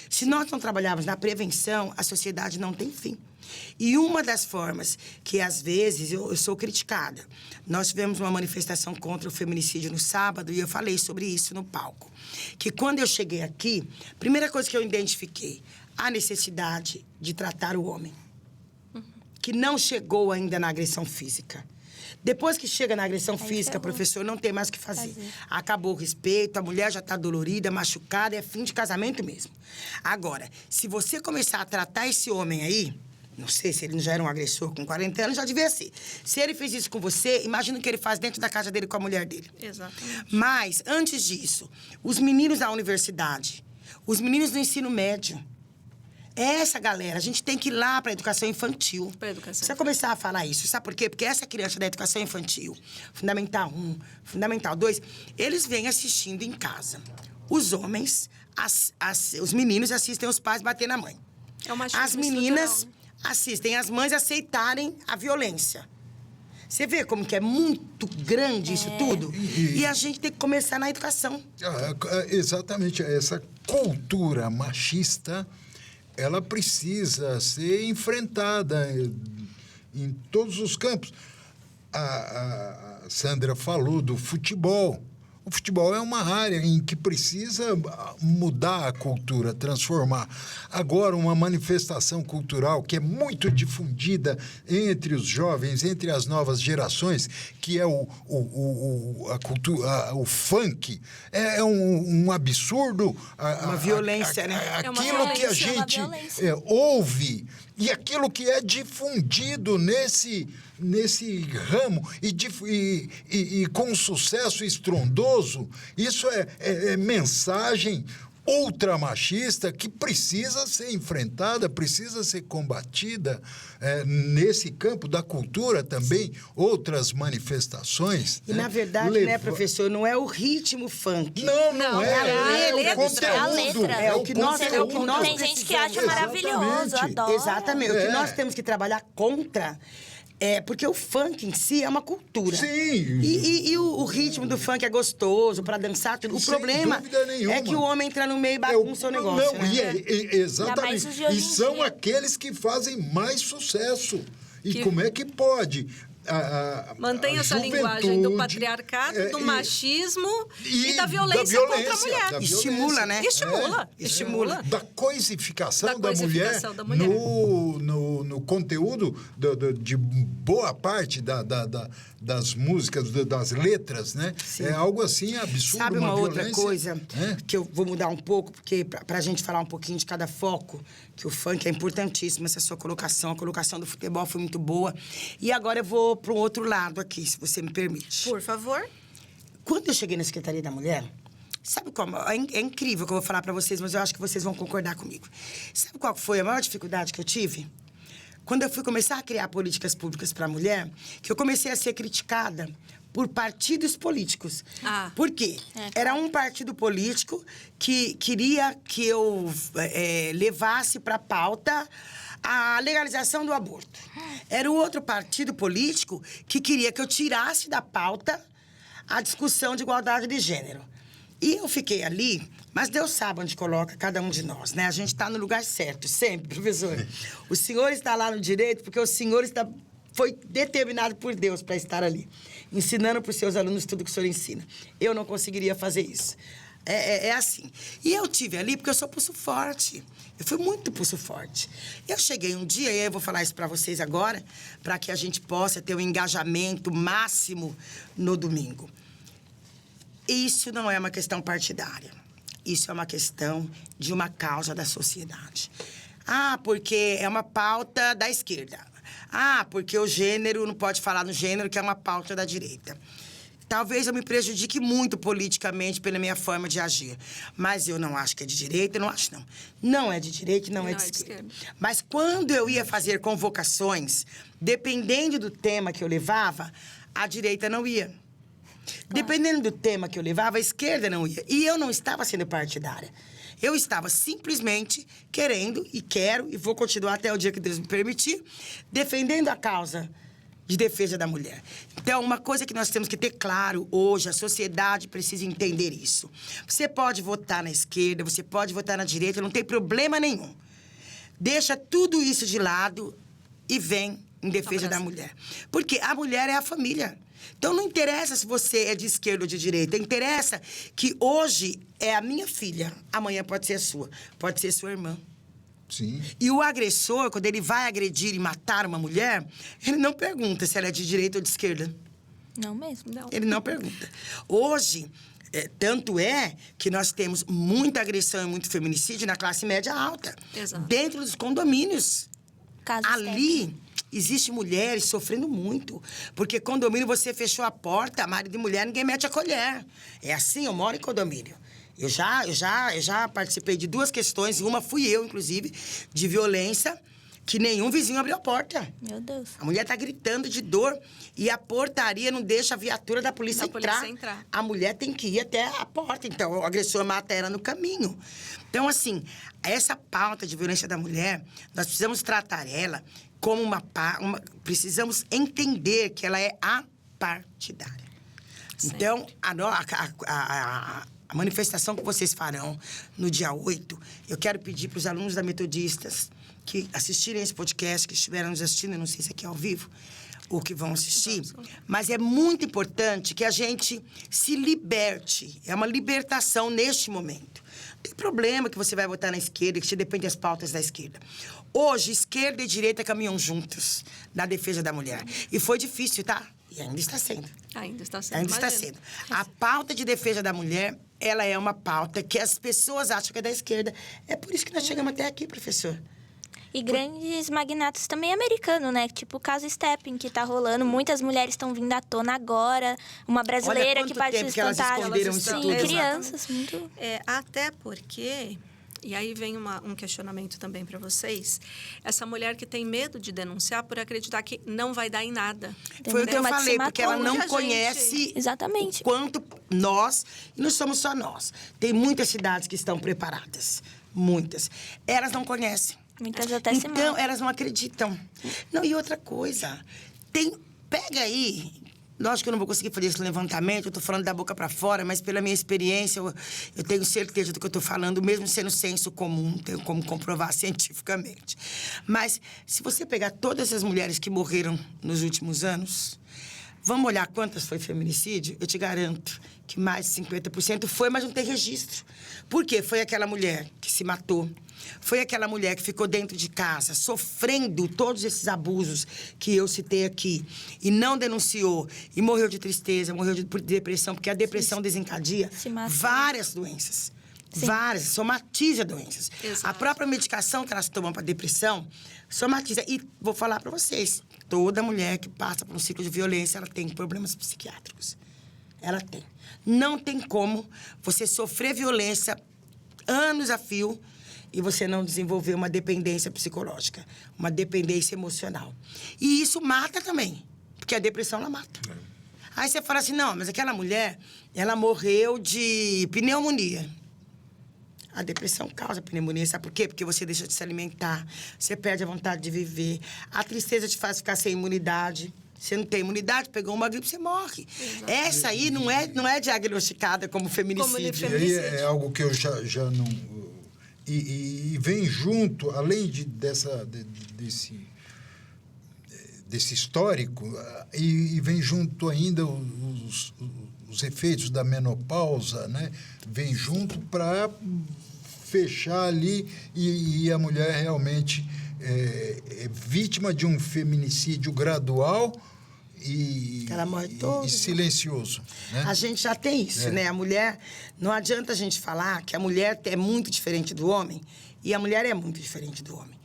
Se nós não trabalharmos na prevenção, a sociedade não tem fim. E uma das formas que, às vezes, eu sou criticada. Nós tivemos uma manifestação contra o feminicídio no sábado e eu falei sobre isso no palco. Que quando eu cheguei aqui, a primeira coisa que eu identifiquei, a necessidade de tratar o homem. Que não chegou ainda na agressão física. Depois que chega na agressão física, professor, não tem mais o que fazer. Acabou o respeito, a mulher já está dolorida, machucada, é fim de casamento mesmo. Agora, se você começar a tratar esse homem aí, não sei se ele já era um agressor com 40 anos, já devia ser. Se ele fez isso com você, imagina o que ele faz dentro da casa dele com a mulher dele. Exatamente. Mas, antes disso, os meninos da universidade, os meninos do ensino médio, essa galera, a gente tem que ir lá para a educação infantil. Precisa começar a falar isso. Sabe por quê? Porque essa criança da educação infantil, Fundamental 1, Fundamental 2, eles vêm assistindo em casa. Os homens, os meninos assistem os pais bater na mãe. É uma as meninas assistem as mães aceitarem a violência. Você vê como que é muito grande isso tudo? E a gente tem que começar na educação. Exatamente. Essa cultura machista, ela precisa ser enfrentada em todos os campos. A Sandra falou do futebol. O futebol é uma área em que precisa mudar a cultura, transformar. Agora, uma manifestação cultural que é muito difundida entre os jovens, entre as novas gerações, que é a cultura, o funk, é um absurdo. Uma violência, né? Aquilo que a gente ouve e aquilo que é difundido nesse ramo e com sucesso estrondoso, isso é mensagem ultramachista que precisa ser enfrentada, precisa ser combatida. Nesse campo da cultura também, outras manifestações. E, na verdade, né, professor, não é o ritmo funk. Não é. É o conteúdo. a letra. É o que nós Tem gente que acha maravilhoso, adora. Exatamente. O que nós temos que trabalhar contra porque o funk em si é uma cultura. Sim. E o ritmo do funk é gostoso para dançar tudo. O Sem problema dúvida nenhuma. é que o homem entra no meio e bagunça o negócio. Não, né? exatamente. os de hoje E em são dia. aqueles que fazem mais sucesso. E como é que pode? Mantém essa linguagem do patriarcado, do machismo e da violência contra a mulher. Estimula, né? Estimula. Da coisificação da coisificação mulher, da mulher. no conteúdo de boa parte das músicas, das letras, né? Sim. É algo assim absurdo. Sabe uma outra violência, coisa que eu vou mudar um pouco, porque pra gente falar um pouquinho de cada foco, que o funk é importantíssimo, essa sua colocação. A colocação do futebol foi muito boa. E agora eu vou para um outro lado aqui, se você me permite. Por favor. Quando eu cheguei na Secretaria da Mulher, sabe como? É incrível o que eu vou falar para vocês, mas eu acho que vocês vão concordar comigo. Sabe qual foi a maior dificuldade que eu tive? Quando eu fui começar a criar políticas públicas para a mulher, que eu comecei a ser criticada por partidos políticos. Por quê? Era um partido político que queria que eu levasse para a pauta a legalização do aborto. Era o outro partido político que queria que eu tirasse da pauta a discussão de igualdade de gênero. E eu fiquei ali, mas Deus sabe onde coloca cada um de nós, né? A gente está no lugar certo, sempre, professor. O senhor está lá no direito porque o senhor foi determinado por Deus para estar ali, ensinando para os seus alunos tudo que o senhor ensina. Eu não conseguiria fazer isso. É assim. E eu tive ali porque eu sou pulso forte. Eu fui muito pulso forte. Eu cheguei um dia, e eu vou falar isso para vocês agora, para que a gente possa ter um engajamento máximo no domingo. Isso não é uma questão partidária. Isso é uma questão de uma causa da sociedade. Porque é uma pauta da esquerda. Porque o gênero, não pode falar no gênero, que é uma pauta da direita. Talvez eu me prejudique muito politicamente pela minha forma de agir. Mas eu não acho que é de direita, eu não acho, não. Não é de direita e não é de esquerda. Mas quando eu ia fazer convocações, dependendo do tema que eu levava, a direita não ia. Dependendo do tema que eu levava, a esquerda não ia. E eu não estava sendo partidária. Eu estava simplesmente querendo, e quero, e vou continuar até o dia que Deus me permitir, defendendo a causa de defesa da mulher. Então, uma coisa que nós temos que ter claro hoje, a sociedade precisa entender isso. Você pode votar na esquerda, você pode votar na direita, não tem problema nenhum. Deixa tudo isso de lado e vem em defesa da mulher. Porque a mulher é a família. Então, não interessa se você é de esquerda ou de direita. Interessa que hoje é a minha filha, amanhã pode ser a sua, pode ser sua irmã. Sim. E o agressor, quando ele vai agredir e matar uma mulher, ele não pergunta se ela é de direita ou de esquerda. Não mesmo, não. Ele não pergunta. Hoje, tanto é que nós temos muita agressão e muito feminicídio na classe média alta. Exato. Dentro dos condomínios. Casos Ali, existem mulheres sofrendo muito. Porque condomínio, você fechou a porta, marido e mulher, ninguém mete a colher. É assim, eu moro em condomínio. Eu já participei de 2 questões, uma fui eu, inclusive, de violência, que nenhum vizinho abriu a porta. Meu Deus. A mulher tá gritando de dor e a portaria não deixa a viatura da polícia entrar. A mulher tem que ir até a porta, então o agressor mata ela no caminho. Então, assim, essa pauta de violência da mulher, nós precisamos tratar ela como precisamos entender que ela é apartidária. Certo. Então, a manifestação que vocês farão no dia 8, eu quero pedir para os alunos da Metodistas que assistirem esse podcast, que estiveram nos assistindo, eu não sei se aqui é ao vivo, ou que vão assistir, mas é muito importante que a gente se liberte. É uma libertação neste momento. Não tem problema que você vai votar na esquerda, que te depende das pautas da esquerda. Hoje, esquerda e direita caminham juntos na defesa da mulher. E foi difícil, tá? E ainda está sendo. Ainda está sendo. Ainda está sendo. A pauta de defesa da mulher, ela é uma pauta que as pessoas acham que é da esquerda. É por isso que nós chegamos até aqui, professor. E grandes magnatas também americanos, né? Tipo o caso Steppen, que tá rolando. Muitas mulheres estão vindo à tona agora. Uma brasileira que participou que elas esconderam isso tudo. Crianças, muito... Até porque... E aí vem um questionamento também para vocês. Essa mulher que tem medo de denunciar por acreditar que não vai dar em nada. Foi o que eu falei, porque ela não conhece Exatamente. o quanto nós, e não somos só nós. Tem muitas cidades que estão preparadas. Muitas. Elas não conhecem. Muitas até se matam. Então, elas não acreditam. Não, e outra coisa. Pega aí... Lógico que eu não vou conseguir fazer esse levantamento, eu tô falando da boca para fora, mas pela minha experiência, eu tenho certeza do que eu tô falando, mesmo sendo senso comum, tenho como comprovar cientificamente. Mas, se você pegar todas as mulheres que morreram nos últimos anos, vamos olhar quantas foi feminicídio? Eu te garanto que mais de 50% foi, mas não tem registro. Por quê? Foi aquela mulher que se matou. Foi aquela mulher que ficou dentro de casa, sofrendo todos esses abusos que eu citei aqui, e não denunciou, e morreu de tristeza, morreu de depressão, porque a depressão desencadeia várias doenças. Sim. Várias, somatiza doenças. Exato. A própria medicação que elas tomam para depressão somatiza. E vou falar para vocês, toda mulher que passa por um ciclo de violência, ela tem problemas psiquiátricos. Ela tem. Não tem como você sofrer violência anos a fio e você não desenvolver uma dependência psicológica, uma dependência emocional. E isso mata também, porque a depressão, ela mata. Aí você fala assim, não, mas aquela mulher, ela morreu de pneumonia. A depressão causa pneumonia, sabe por quê? Porque você deixa de se alimentar, você perde a vontade de viver, a tristeza te faz ficar sem imunidade. Você não tem imunidade, pegou uma gripe, você morre. Exato. Essa aí não é diagnosticada como feminicídio. E aí é algo que eu já não... E vem junto, além desse histórico, e vem junto ainda os efeitos da menopausa, né? Vem junto para fechar ali e a mulher realmente é vítima de um feminicídio gradual e silencioso. Né? A gente já tem isso, né? A mulher... Não adianta a gente falar que a mulher é muito diferente do homem, e a mulher é muito diferente do homem.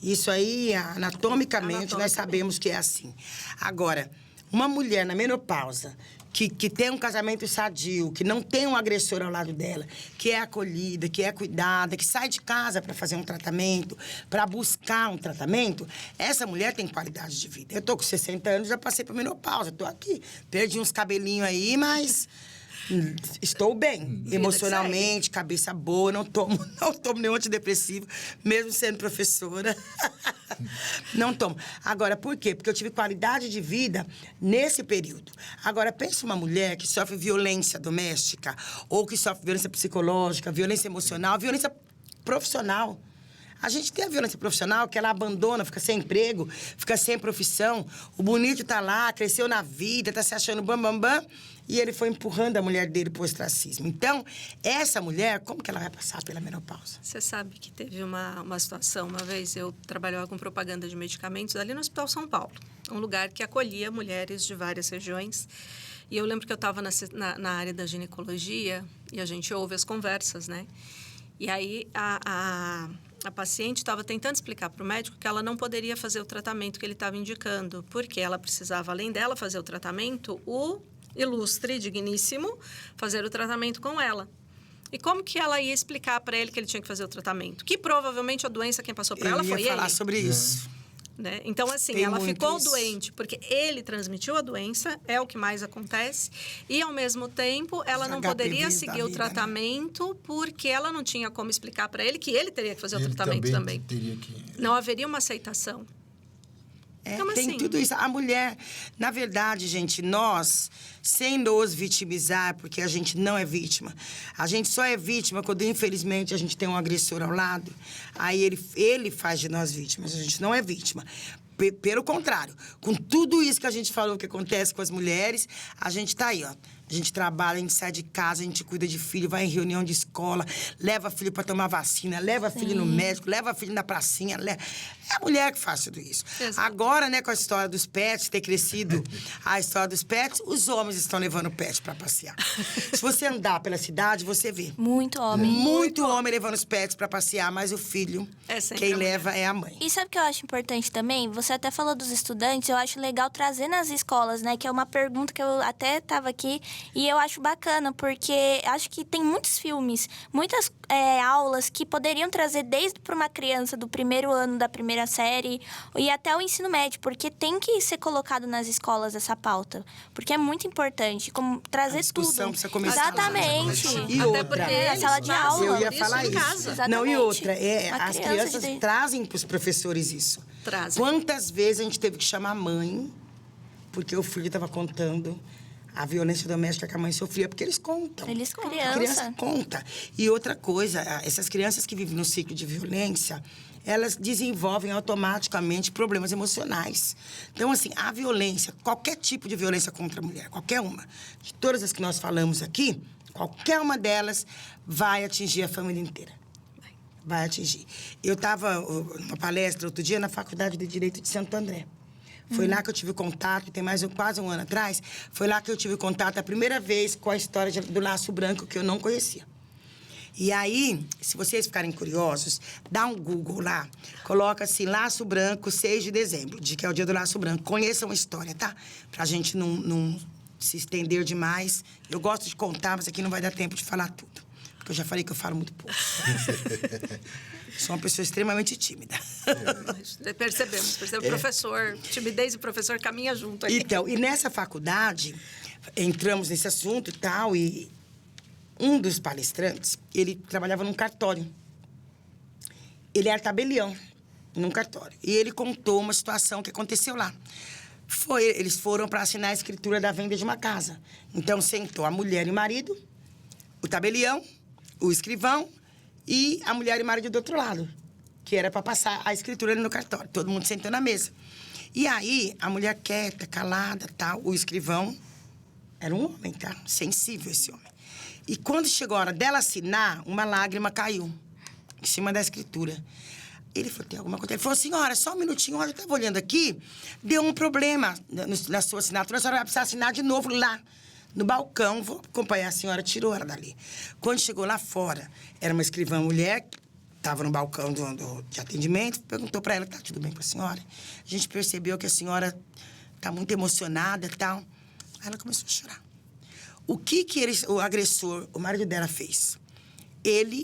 Isso aí, anatomicamente, nós sabemos que é assim. Agora, uma mulher na menopausa, que tem um casamento sadio, que não tem um agressor ao lado dela, que é acolhida, que é cuidada, que sai de casa para fazer um tratamento, para buscar um tratamento, essa mulher tem qualidade de vida. Eu tô com 60 anos, já passei por menopausa, tô aqui. Perdi uns cabelinhos aí, mas... estou bem, emocionalmente, cabeça boa, não tomo nenhum antidepressivo, mesmo sendo professora. Não tomo. Agora, por quê? Porque eu tive qualidade de vida nesse período. Agora, pensa uma mulher que sofre violência doméstica, ou que sofre violência psicológica, violência emocional, violência profissional. A gente tem a violência profissional, que ela abandona, fica sem emprego, fica sem profissão. O bonito tá lá, cresceu na vida, tá se achando bam, e ele foi empurrando a mulher dele pro ostracismo. Então, essa mulher, como que ela vai passar pela menopausa? Você sabe que teve uma situação, uma vez eu trabalhava com propaganda de medicamentos ali no Hospital São Paulo, um lugar que acolhia mulheres de várias regiões. E eu lembro que eu estava na área da ginecologia e a gente ouve as conversas, né? E aí a paciente estava tentando explicar para o médico que ela não poderia fazer o tratamento que ele estava indicando, porque ela precisava, além dela fazer o tratamento, o ilustre, digníssimo, fazer o tratamento com ela. E como que ela ia explicar para ele que ele tinha que fazer o tratamento? Que provavelmente a doença quem passou para ela foi ele. Eu ia falar sobre isso. Né? Então, assim, ela ficou doente porque ele transmitiu a doença, é o que mais acontece, e, ao mesmo tempo, ela não poderia seguir o tratamento, né? Porque ela não tinha como explicar para ele que ele teria que fazer o tratamento também. Não haveria uma aceitação. Então, tem tudo isso. A mulher, na verdade, gente, nós, sem nos vitimizar, porque a gente não é vítima, a gente só é vítima quando, infelizmente, a gente tem um agressor ao lado, aí ele faz de nós vítimas, a gente não é vítima. Pelo contrário, com tudo isso que a gente falou que acontece com as mulheres, a gente tá aí, ó. A gente trabalha, a gente sai de casa, a gente cuida de filho, vai em reunião de escola, leva filho para tomar vacina, leva filho no médico, leva filho na pracinha. É a mulher que faz tudo isso. Exato. Agora, né, com a história dos pets, ter crescido a história dos pets, os homens estão levando o pet para passear. Se você andar pela cidade, você vê. Muito homem. Muito homem levando os pets para passear, mas o filho, É sempre quem a mulher. leva é a mãe. E sabe o que eu acho importante também? Você até falou dos estudantes, eu acho legal trazer nas escolas, né? Que é uma pergunta que eu até estava aqui e eu acho bacana, porque acho que tem muitos filmes, muitas aulas que poderiam trazer desde para uma criança do primeiro ano da primeira série e até o ensino médio, porque tem que ser colocado nas escolas essa pauta, porque é muito importante, como trazer A discussão tudo. precisa começar lá. Exatamente. E Até outra, porque na eles sala de fazem aula. eu ia isso falar em isso. casa. Exatamente. Não, e outra, Uma as criança crianças de- trazem para os professores isso. Trazem. Quantas vezes a gente teve que chamar a mãe, porque o filho estava contando a violência doméstica que a mãe sofria, porque eles contam. Eles A criança. criança conta. E outra coisa, essas crianças que vivem no ciclo de violência, elas desenvolvem automaticamente problemas emocionais. Então, assim, a violência, qualquer tipo de violência contra a mulher, qualquer uma, de todas as que nós falamos aqui, qualquer uma delas vai atingir a família inteira. Vai atingir. Eu estava numa palestra outro dia na Faculdade de Direito de Santo André. Foi lá que eu tive contato, tem quase um ano atrás, foi lá que eu tive contato a primeira vez com a história do laço branco, que eu não conhecia. E aí, se vocês ficarem curiosos, dá um Google lá, coloca assim, Laço Branco, 6 de dezembro, que é o dia do Laço Branco. Conheçam a história, tá? Pra gente não se estender demais. Eu gosto de contar, mas aqui não vai dar tempo de falar tudo. Porque eu já falei que eu falo muito pouco. Sou uma pessoa extremamente tímida. Percebemos. Professor, timidez e professor caminha junto aí. Então, e nessa faculdade, entramos nesse assunto e tal, e um dos palestrantes, ele trabalhava num cartório. Ele era tabelião num cartório. E ele contou uma situação que aconteceu lá. Eles foram para assinar a escritura da venda de uma casa. Então, sentou a mulher e o marido, o tabelião, o escrivão e a mulher e o marido do outro lado, que era para passar a escritura ali no cartório. Todo mundo sentou na mesa. E aí, a mulher quieta, calada, tal, o escrivão era um homem, tá? Sensível esse homem. E quando chegou a hora dela assinar, uma lágrima caiu em cima da escritura. Ele falou, tem alguma coisa? Ele falou, senhora, só um minutinho, olha, eu estava olhando aqui, deu um problema na sua assinatura, a senhora vai precisar assinar de novo lá no balcão, vou acompanhar a senhora, tirou ela dali. Quando chegou lá fora, era uma escrivã mulher, estava no balcão de atendimento, perguntou para ela, tá tudo bem com a senhora? A gente percebeu que a senhora está muito emocionada e tal. Aí ela começou a chorar. O que o agressor, o marido dela, fez?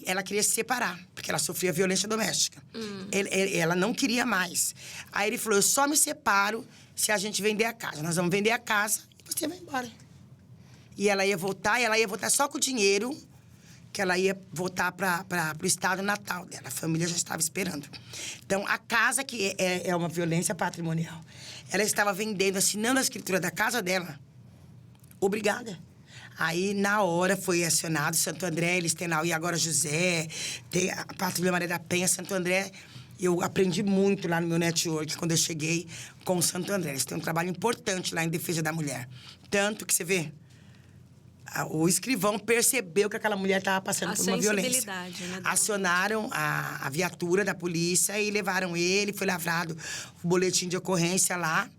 Ela queria se separar, porque ela sofria violência doméstica. Ela não queria mais. Aí ele falou, eu só me separo se a gente vender a casa. Nós vamos vender a casa e você vai embora. E ela ia voltar só com o dinheiro que ela ia voltar para o estado natal dela. A família já estava esperando. Então, a casa, que é uma violência patrimonial, ela estava vendendo, assinando a escritura da casa dela. Obrigada. Aí, na hora, foi acionado Santo André, eles têm lá, e agora José, tem a Patrulha Maria da Penha, Santo André. Eu aprendi muito lá no meu network, quando eu cheguei com o Santo André. Eles têm um trabalho importante lá em defesa da mulher. Tanto que, você vê, o escrivão percebeu que aquela mulher estava passando por uma violência. Sensibilidade, né? Acionaram a viatura da polícia e levaram ele, foi lavrado o boletim de ocorrência lá.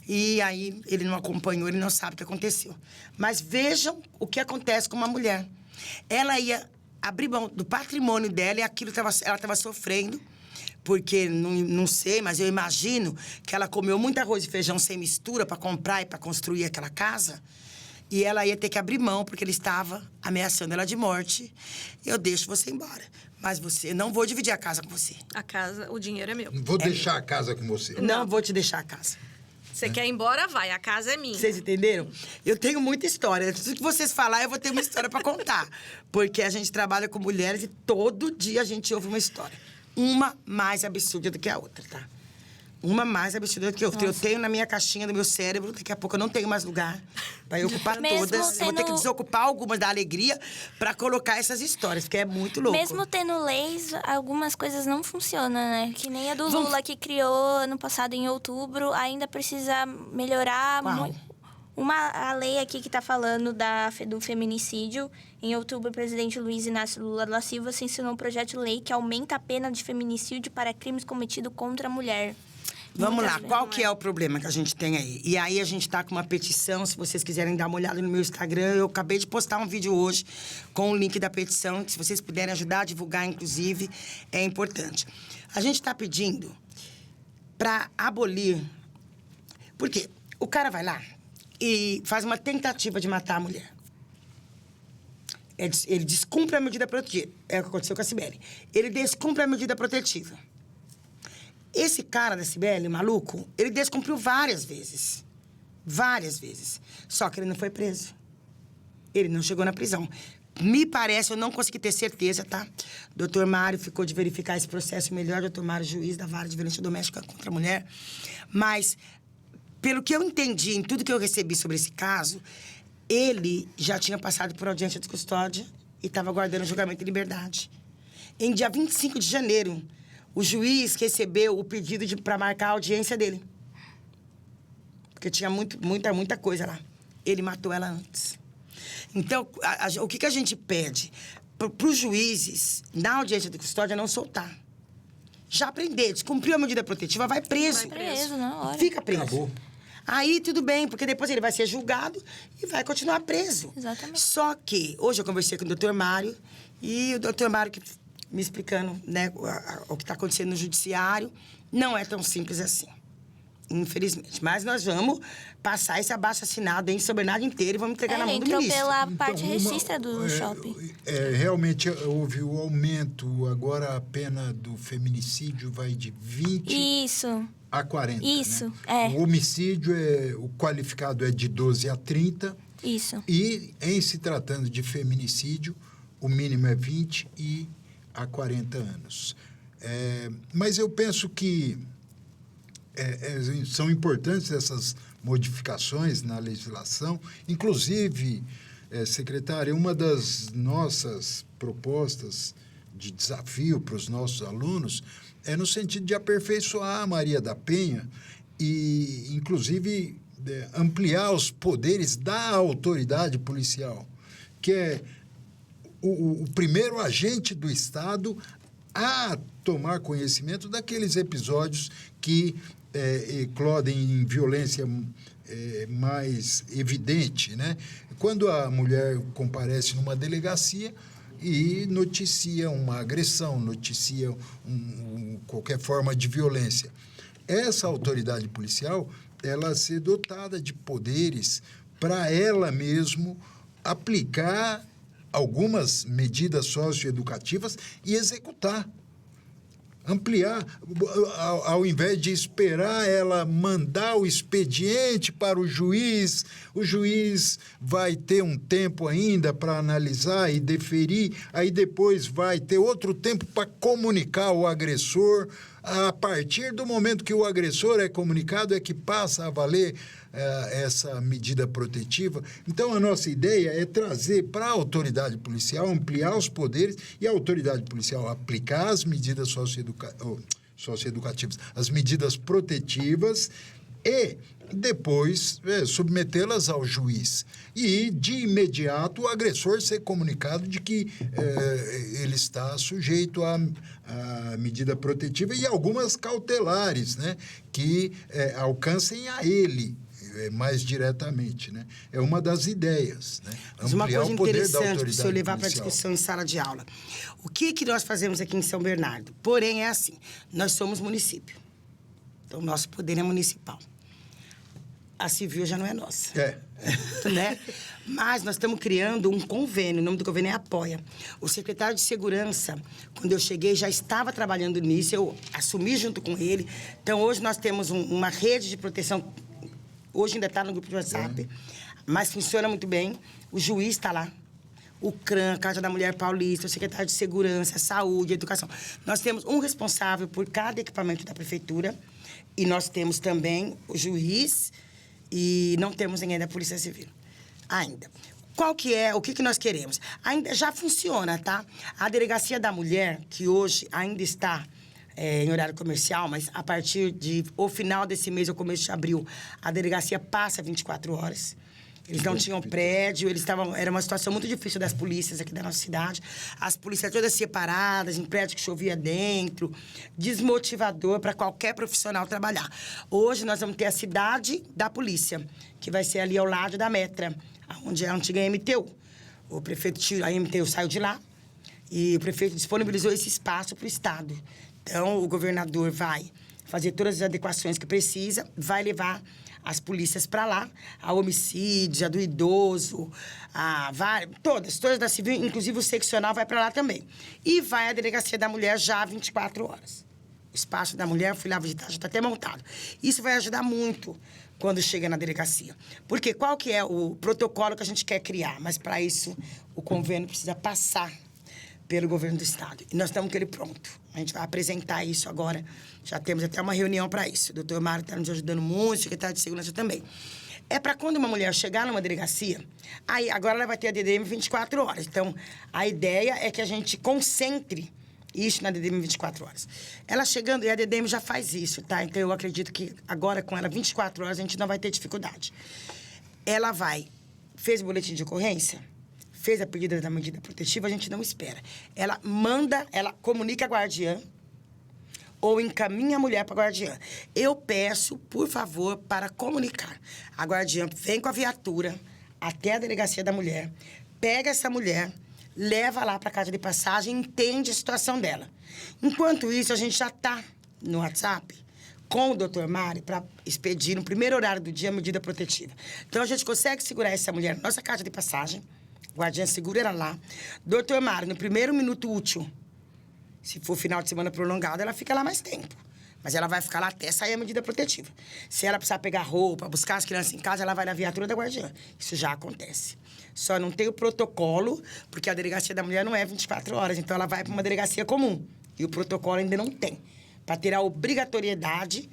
E aí, ele não acompanhou, ele não sabe o que aconteceu. Mas vejam o que acontece com uma mulher. Ela ia abrir mão do patrimônio dela e aquilo ela estava sofrendo, porque, não sei, mas eu imagino que ela comeu muito arroz e feijão sem mistura para comprar e para construir aquela casa. E ela ia ter que abrir mão, porque ele estava ameaçando ela de morte. Eu deixo você embora. Mas não vou dividir a casa com você. A casa, o dinheiro é meu. Não vou deixar a casa com você. Não vou te deixar a casa. Você quer ir embora, vai. A casa é minha. Vocês entenderam? Eu tenho muita história. Tudo que vocês falarem, eu vou ter uma história para contar. Porque a gente trabalha com mulheres e todo dia a gente ouve uma história. Uma mais absurda do que a outra, tá? Uma mais absurda que outra. Eu tenho na minha caixinha do meu cérebro, daqui a pouco eu não tenho mais lugar para eu ocupar Mesmo todas. Eu vou ter que desocupar algumas da alegria para colocar essas histórias, porque é muito louco. Mesmo tendo leis, algumas coisas não funcionam, né? Que nem a do Lula, que criou ano passado, em outubro, ainda precisa melhorar. A lei aqui que está falando do feminicídio. Em outubro, o presidente Luiz Inácio Lula da Silva sancionou um projeto de lei que aumenta a pena de feminicídio para crimes cometidos contra a mulher. Vamos lá, qual que é o problema que a gente tem aí? E aí a gente tá com uma petição, se vocês quiserem dar uma olhada no meu Instagram, eu acabei de postar um vídeo hoje com o link da petição, se vocês puderem ajudar a divulgar, inclusive, é importante. A gente tá pedindo para abolir... Por quê? O cara vai lá e faz uma tentativa de matar a mulher. Ele descumpre a medida protetiva. É o que aconteceu com a Cibele. Ele descumpre a medida protetiva. Esse cara da Cibele, maluco, ele descumpriu várias vezes. Várias vezes. Só que ele não foi preso. Ele não chegou na prisão. Me parece, eu não consegui ter certeza, tá? Doutor Mário ficou de verificar esse processo melhor. Doutor Mário, juiz da Vara de Violência Doméstica contra a Mulher. Mas, pelo que eu entendi, em tudo que eu recebi sobre esse caso, ele já tinha passado por audiência de custódia e estava aguardando julgamento em liberdade. Em dia 25 de janeiro... o juiz recebeu o pedido para marcar a audiência dele. Porque tinha muita coisa lá. Ele matou ela antes. Então, o que a gente pede? Para os juízes, na audiência de custódia, não soltar. Já prender, descumpriu a medida protetiva, vai preso. Vai preso, na hora. Fica preso. Acabou. Aí, tudo bem, porque depois ele vai ser julgado e vai continuar preso. Exatamente. Só que, hoje eu conversei com o doutor Mário, e o doutor Mário... me explicando, né, o que está acontecendo no judiciário. Não é tão simples assim, infelizmente. Mas nós vamos passar esse abaixo-assinado em São Bernardo inteiro e vamos entregar na mão do ministro. Entrou pela parte registra do shopping. Realmente houve o aumento. Agora a pena do feminicídio vai de 20 Isso. a 40. Isso, né? é. O homicídio, o qualificado é de 12 a 30. Isso. E, em se tratando de feminicídio, o mínimo é 20 e há 40 anos. Mas eu penso que são importantes essas modificações na legislação. Inclusive, secretária, uma das nossas propostas de desafio para os nossos alunos é no sentido de aperfeiçoar a Maria da Penha e, inclusive, ampliar os poderes da autoridade policial, que é o primeiro agente do Estado a tomar conhecimento daqueles episódios que eclodem em violência mais evidente, né? Quando a mulher comparece numa delegacia e noticia uma agressão, noticia qualquer forma de violência. Essa autoridade policial, ela ser dotada de poderes para ela mesmo aplicar algumas medidas socioeducativas e executar, ampliar, ao invés de esperar ela mandar o expediente para o juiz vai ter um tempo ainda para analisar e deferir, aí depois vai ter outro tempo para comunicar ao agressor. A partir do momento que o agressor é comunicado é que passa a valer essa medida protetiva. Então, a nossa ideia é trazer para a autoridade policial, ampliar os poderes e a autoridade policial aplicar as medidas socioeducativas, as medidas protetivas e depois submetê-las ao juiz. E, de imediato, o agressor ser comunicado de que ele está sujeito à medida protetiva e algumas cautelares, né, que alcancem a ele mais diretamente, né? É uma das ideias, né? Mas uma coisa o poder da interessante autoridade para o senhor levar para policial. discussão em sala de aula. O que nós fazemos aqui em São Bernardo? Porém, é assim, nós somos município. Então, o nosso poder é municipal. A civil já não é nossa. Né? Mas nós estamos criando um convênio, o nome do convênio é Apoia. O secretário de Segurança, quando eu cheguei, já estava trabalhando nisso, eu assumi junto com ele. Então, hoje nós temos uma rede de proteção. Hoje ainda está no grupo de WhatsApp, mas funciona muito bem. O juiz está lá. o CRAM, a Casa da Mulher Paulista, o secretário de Segurança, Saúde, Educação. Nós temos um responsável por cada equipamento da prefeitura e nós temos também o juiz e não temos ninguém da Polícia Civil ainda. O que nós queremos? Ainda já funciona, tá? A Delegacia da Mulher, que hoje ainda está em horário comercial, mas a partir o final desse mês, ou começo de abril, a delegacia passa 24 horas. Eles não tinham prédio, era uma situação muito difícil das polícias aqui da nossa cidade. As polícias todas separadas, em prédio que chovia dentro, desmotivador para qualquer profissional trabalhar. Hoje nós vamos ter a cidade da polícia, que vai ser ali ao lado da Metra, onde é a antiga MTU. O prefeito a MTU saiu de lá e o prefeito disponibilizou esse espaço para o Estado. Então, o governador vai fazer todas as adequações que precisa, vai levar as polícias para lá, a homicídio, a do idoso, todas da civil, inclusive o seccional vai para lá também. E vai a Delegacia da Mulher já 24 horas. O espaço da mulher, fui lá visitar, já está até montado. Isso vai ajudar muito quando chega na delegacia. Porque qual que é o protocolo que a gente quer criar? Mas, para isso, o convênio precisa passar pelo governo do Estado. E nós estamos com ele pronto. A gente vai apresentar isso agora. Já temos até uma reunião para isso. O doutor Mário está nos ajudando muito, o secretário de Segurança também. É para quando uma mulher chegar numa delegacia, aí agora ela vai ter a DDM 24 horas. Então, a ideia é que a gente concentre isso na DDM 24 horas. Ela chegando, e a DDM já faz isso, tá? Então, eu acredito que agora, com ela 24 horas, a gente não vai ter dificuldade. Ela fez o boletim de ocorrência, fez a pedida da medida protetiva, a gente não espera. Ela comunica a guardiã ou encaminha a mulher para a guardiã. Eu peço, por favor, para comunicar. A guardiã vem com a viatura até a delegacia da mulher, pega essa mulher, leva lá para a casa de passagem, entende a situação dela. Enquanto isso, a gente já está no WhatsApp com o doutor Mário para expedir, no primeiro horário do dia, a medida protetiva. Então, a gente consegue segurar essa mulher na nossa casa de passagem, o guardiã segura ela lá. Doutor Mário, no primeiro minuto útil, se for final de semana prolongado, ela fica lá mais tempo. Mas ela vai ficar lá até sair a medida protetiva. Se ela precisar pegar roupa, buscar as crianças em casa, ela vai na viatura da guardiã. Isso já acontece. Só não tem o protocolo, porque a delegacia da mulher não é 24 horas. Então, ela vai para uma delegacia comum. E o protocolo ainda não tem. Para ter a obrigatoriedade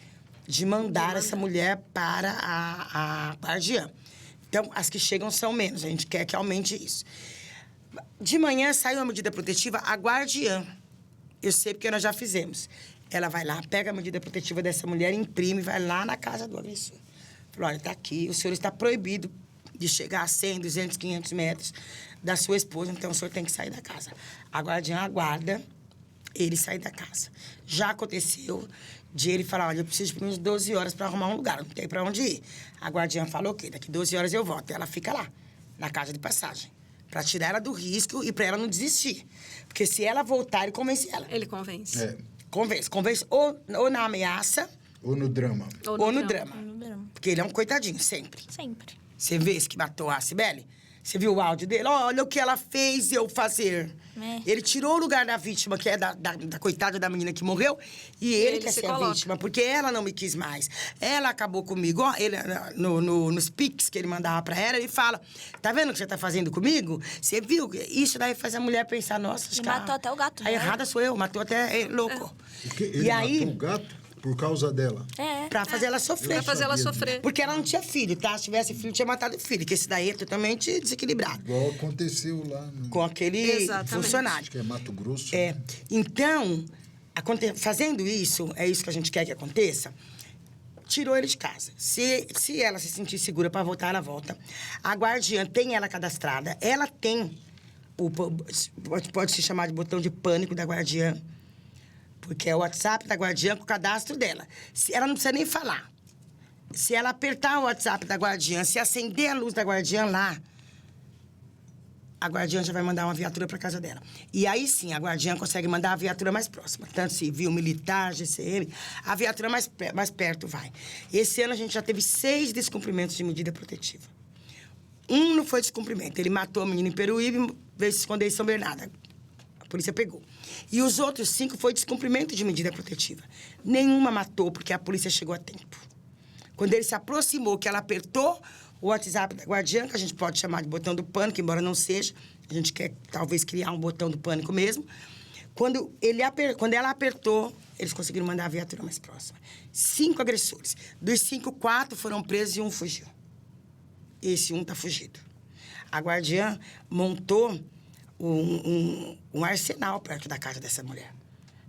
de mandar essa mulher para a guardiã. Então, as que chegam são menos. A gente quer que aumente isso. De manhã, saiu a medida protetiva, a guardiã. Eu sei porque nós já fizemos. Ela vai lá, pega a medida protetiva dessa mulher, imprime, vai lá na casa do agressor. Fala, olha, está aqui, o senhor está proibido de chegar a 100, 200, 500 metros da sua esposa, então o senhor tem que sair da casa. A guardiã aguarda ele sair da casa. Já aconteceu de ele falar, olha, eu preciso de pelo menos 12 horas para arrumar um lugar, não tem para onde ir. A guardiã falou, ok, daqui 12 horas eu volto. E ela fica lá, na casa de passagem, para tirar ela do risco e para ela não desistir. Porque se ela voltar, ele convence ela. Ele convence. É. Convence ou na ameaça... Ou no drama. Ou no drama. No drama. Porque ele é um coitadinho, sempre. Sempre. Você vê esse que matou a Cibele? Você viu o áudio dele? Olha o que ela fez eu fazer. É. Ele tirou o lugar da vítima, que é da coitada da menina que morreu, e ele quer se ser a coloca. vítima, porque ela não me quis mais. Ela acabou comigo. Ó, ele, nos pics que ele mandava pra ela, ele fala, tá vendo o que você tá fazendo comigo? Você viu? Isso daí faz a mulher pensar, nossa... E matou até o gato A dela. errada sou eu, matou até louco. Porque ele E aí... matou o gato por causa dela. É. Pra fazer ela sofrer. Pra fazer ela sabia sofrer. Porque ela não tinha filho, tá? Se tivesse filho, tinha matado o filho. Que esse daí é totalmente desequilibrado. Igual aconteceu lá no... Com aquele Exatamente. funcionário. Acho que é Mato Grosso. É. Então, fazendo isso, é isso que a gente quer que aconteça, tirou ele de casa. Se ela se sentir segura para voltar, ela volta. A guardiã tem ela cadastrada. Ela tem pode se chamar de botão de pânico da guardiã. Porque é o WhatsApp da guardiã com o cadastro dela. Ela não precisa nem falar. Se ela apertar o WhatsApp da guardiã, se acender a luz da guardiã lá, a guardiã já vai mandar uma viatura para casa dela. E aí sim, a guardiã consegue mandar a viatura mais próxima. Tanto civil, militar, GCM, a viatura mais perto vai. Esse ano a gente já teve 6 descumprimentos de medida protetiva. Um não foi descumprimento. Ele matou a menina em Peruíbe, veio se esconder em São Bernardo. A polícia pegou. E os outros 5 foi descumprimento de medida protetiva. Nenhuma matou, porque a polícia chegou a tempo. Quando ele se aproximou, que ela apertou o WhatsApp da guardiã, que a gente pode chamar de botão do pânico, embora não seja, A gente quer, talvez, criar um botão do pânico mesmo. Quando ela apertou, eles conseguiram mandar a viatura mais próxima. 5 agressores. Dos 5, 4 foram presos e 1 fugiu. Esse 1 está fugido. A guardiã montou um arsenal perto da casa dessa mulher,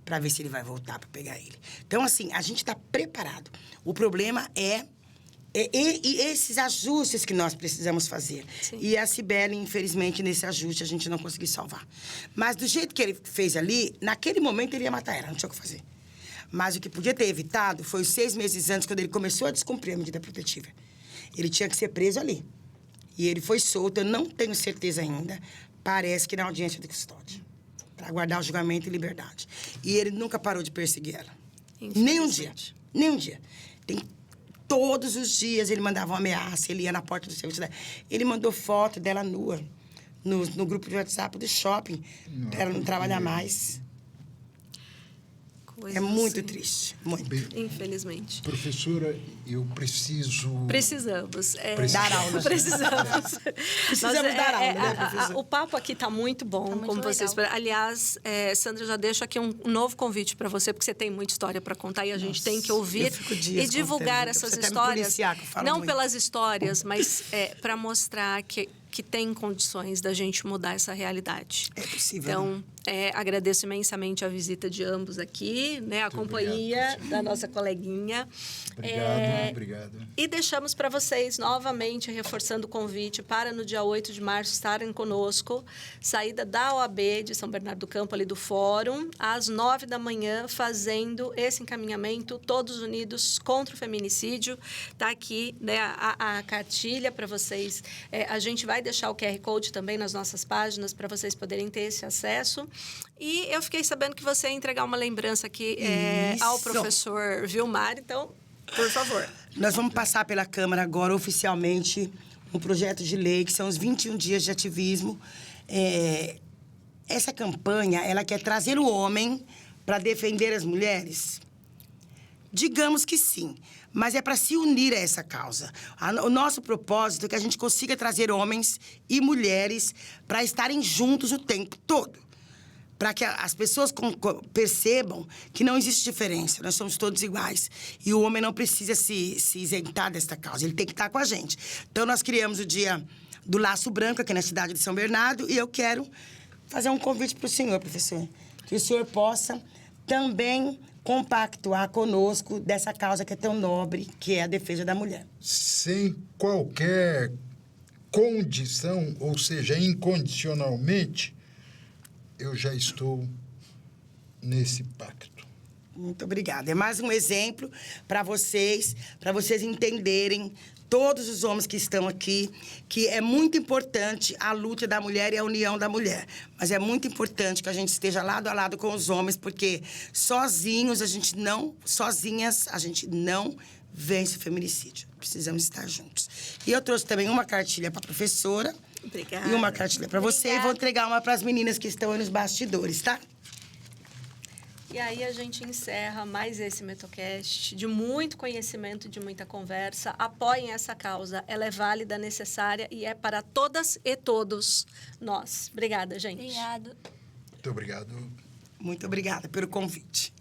para ver se ele vai voltar para pegar ele. Então, assim, a gente está preparado. O problema é esses ajustes que nós precisamos fazer. Sim. E a Cibele, infelizmente, nesse ajuste, a gente não conseguiu salvar. Mas do jeito que ele fez ali, naquele momento ele ia matar ela, não tinha o que fazer. Mas o que podia ter evitado foi os 6 meses antes, quando ele começou a descumprir a medida protetiva. Ele tinha que ser preso ali. E ele foi solto, eu não tenho certeza ainda, parece que na audiência de custódia, para aguardar o julgamento e liberdade. E ele nunca parou de perseguir ela. Nem um dia. Nem um dia. Todos os dias ele mandava uma ameaça, ele ia na porta do serviço dela. Ele mandou foto dela nua no grupo de WhatsApp do shopping, para ela não trabalhar mais. Coisas É muito assim. triste, muito. Infelizmente. Professora, eu preciso... Precisamos. Dar aula. Precisamos. Precisamos dar aula, né, professora? O papo aqui está muito bom, Tá muito como legal. vocês... Aliás, Sandra, já deixo aqui um novo convite para você, porque você tem muita história para contar e a gente tem que ouvir eu fico dias e divulgar contando. essas Você até me histórias. policiar, que eu falo Não muito. pelas histórias, mas para mostrar que tem condições da gente mudar essa realidade. É possível. Então, agradeço imensamente a visita de ambos aqui, né? A companhia da nossa coleguinha. Obrigado. E deixamos para vocês, novamente, reforçando o convite para no dia 8 de março estarem conosco, saída da OAB de São Bernardo do Campo, ali do Fórum, às 9 da manhã, fazendo esse encaminhamento, todos unidos contra o feminicídio. Está aqui, né, a cartilha para vocês. A gente vai deixar o QR Code também nas nossas páginas para vocês poderem ter esse acesso. E eu fiquei sabendo que você ia entregar uma lembrança aqui ao Isso. professor Vilmar, então, por favor. Nós vamos passar pela Câmara agora, oficialmente, um projeto de lei, que são os 21 dias de ativismo. Essa campanha, ela quer trazer o homem para defender as mulheres? Digamos que sim, mas é para se unir a essa causa. O nosso propósito é que a gente consiga trazer homens e mulheres para estarem juntos o tempo todo. Para que as pessoas percebam que não existe diferença, nós somos todos iguais. E o homem não precisa se isentar desta causa, ele tem que estar com a gente. Então, nós criamos o Dia do Laço Branco aqui na cidade de São Bernardo e eu quero fazer um convite para o senhor, professor, que o senhor possa também compactuar conosco dessa causa que é tão nobre, que é a defesa da mulher. Sem qualquer condição, ou seja, incondicionalmente, eu já estou nesse pacto. Muito obrigada. É mais um exemplo para vocês entenderem, todos os homens que estão aqui, que é muito importante a luta da mulher e a união da mulher. Mas é muito importante que a gente esteja lado a lado com os homens, porque sozinhas a gente não vence o feminicídio. Precisamos estar juntos. E eu trouxe também uma cartilha para a professora. Obrigada. E uma cartilha para você. E vou entregar uma para as meninas que estão aí nos bastidores, tá? E aí a gente encerra mais esse Metocast de muito conhecimento, de muita conversa. Apoiem essa causa, ela é válida, necessária e é para todas e todos nós. Obrigada, gente. Obrigado. Muito obrigado. Muito obrigada pelo convite.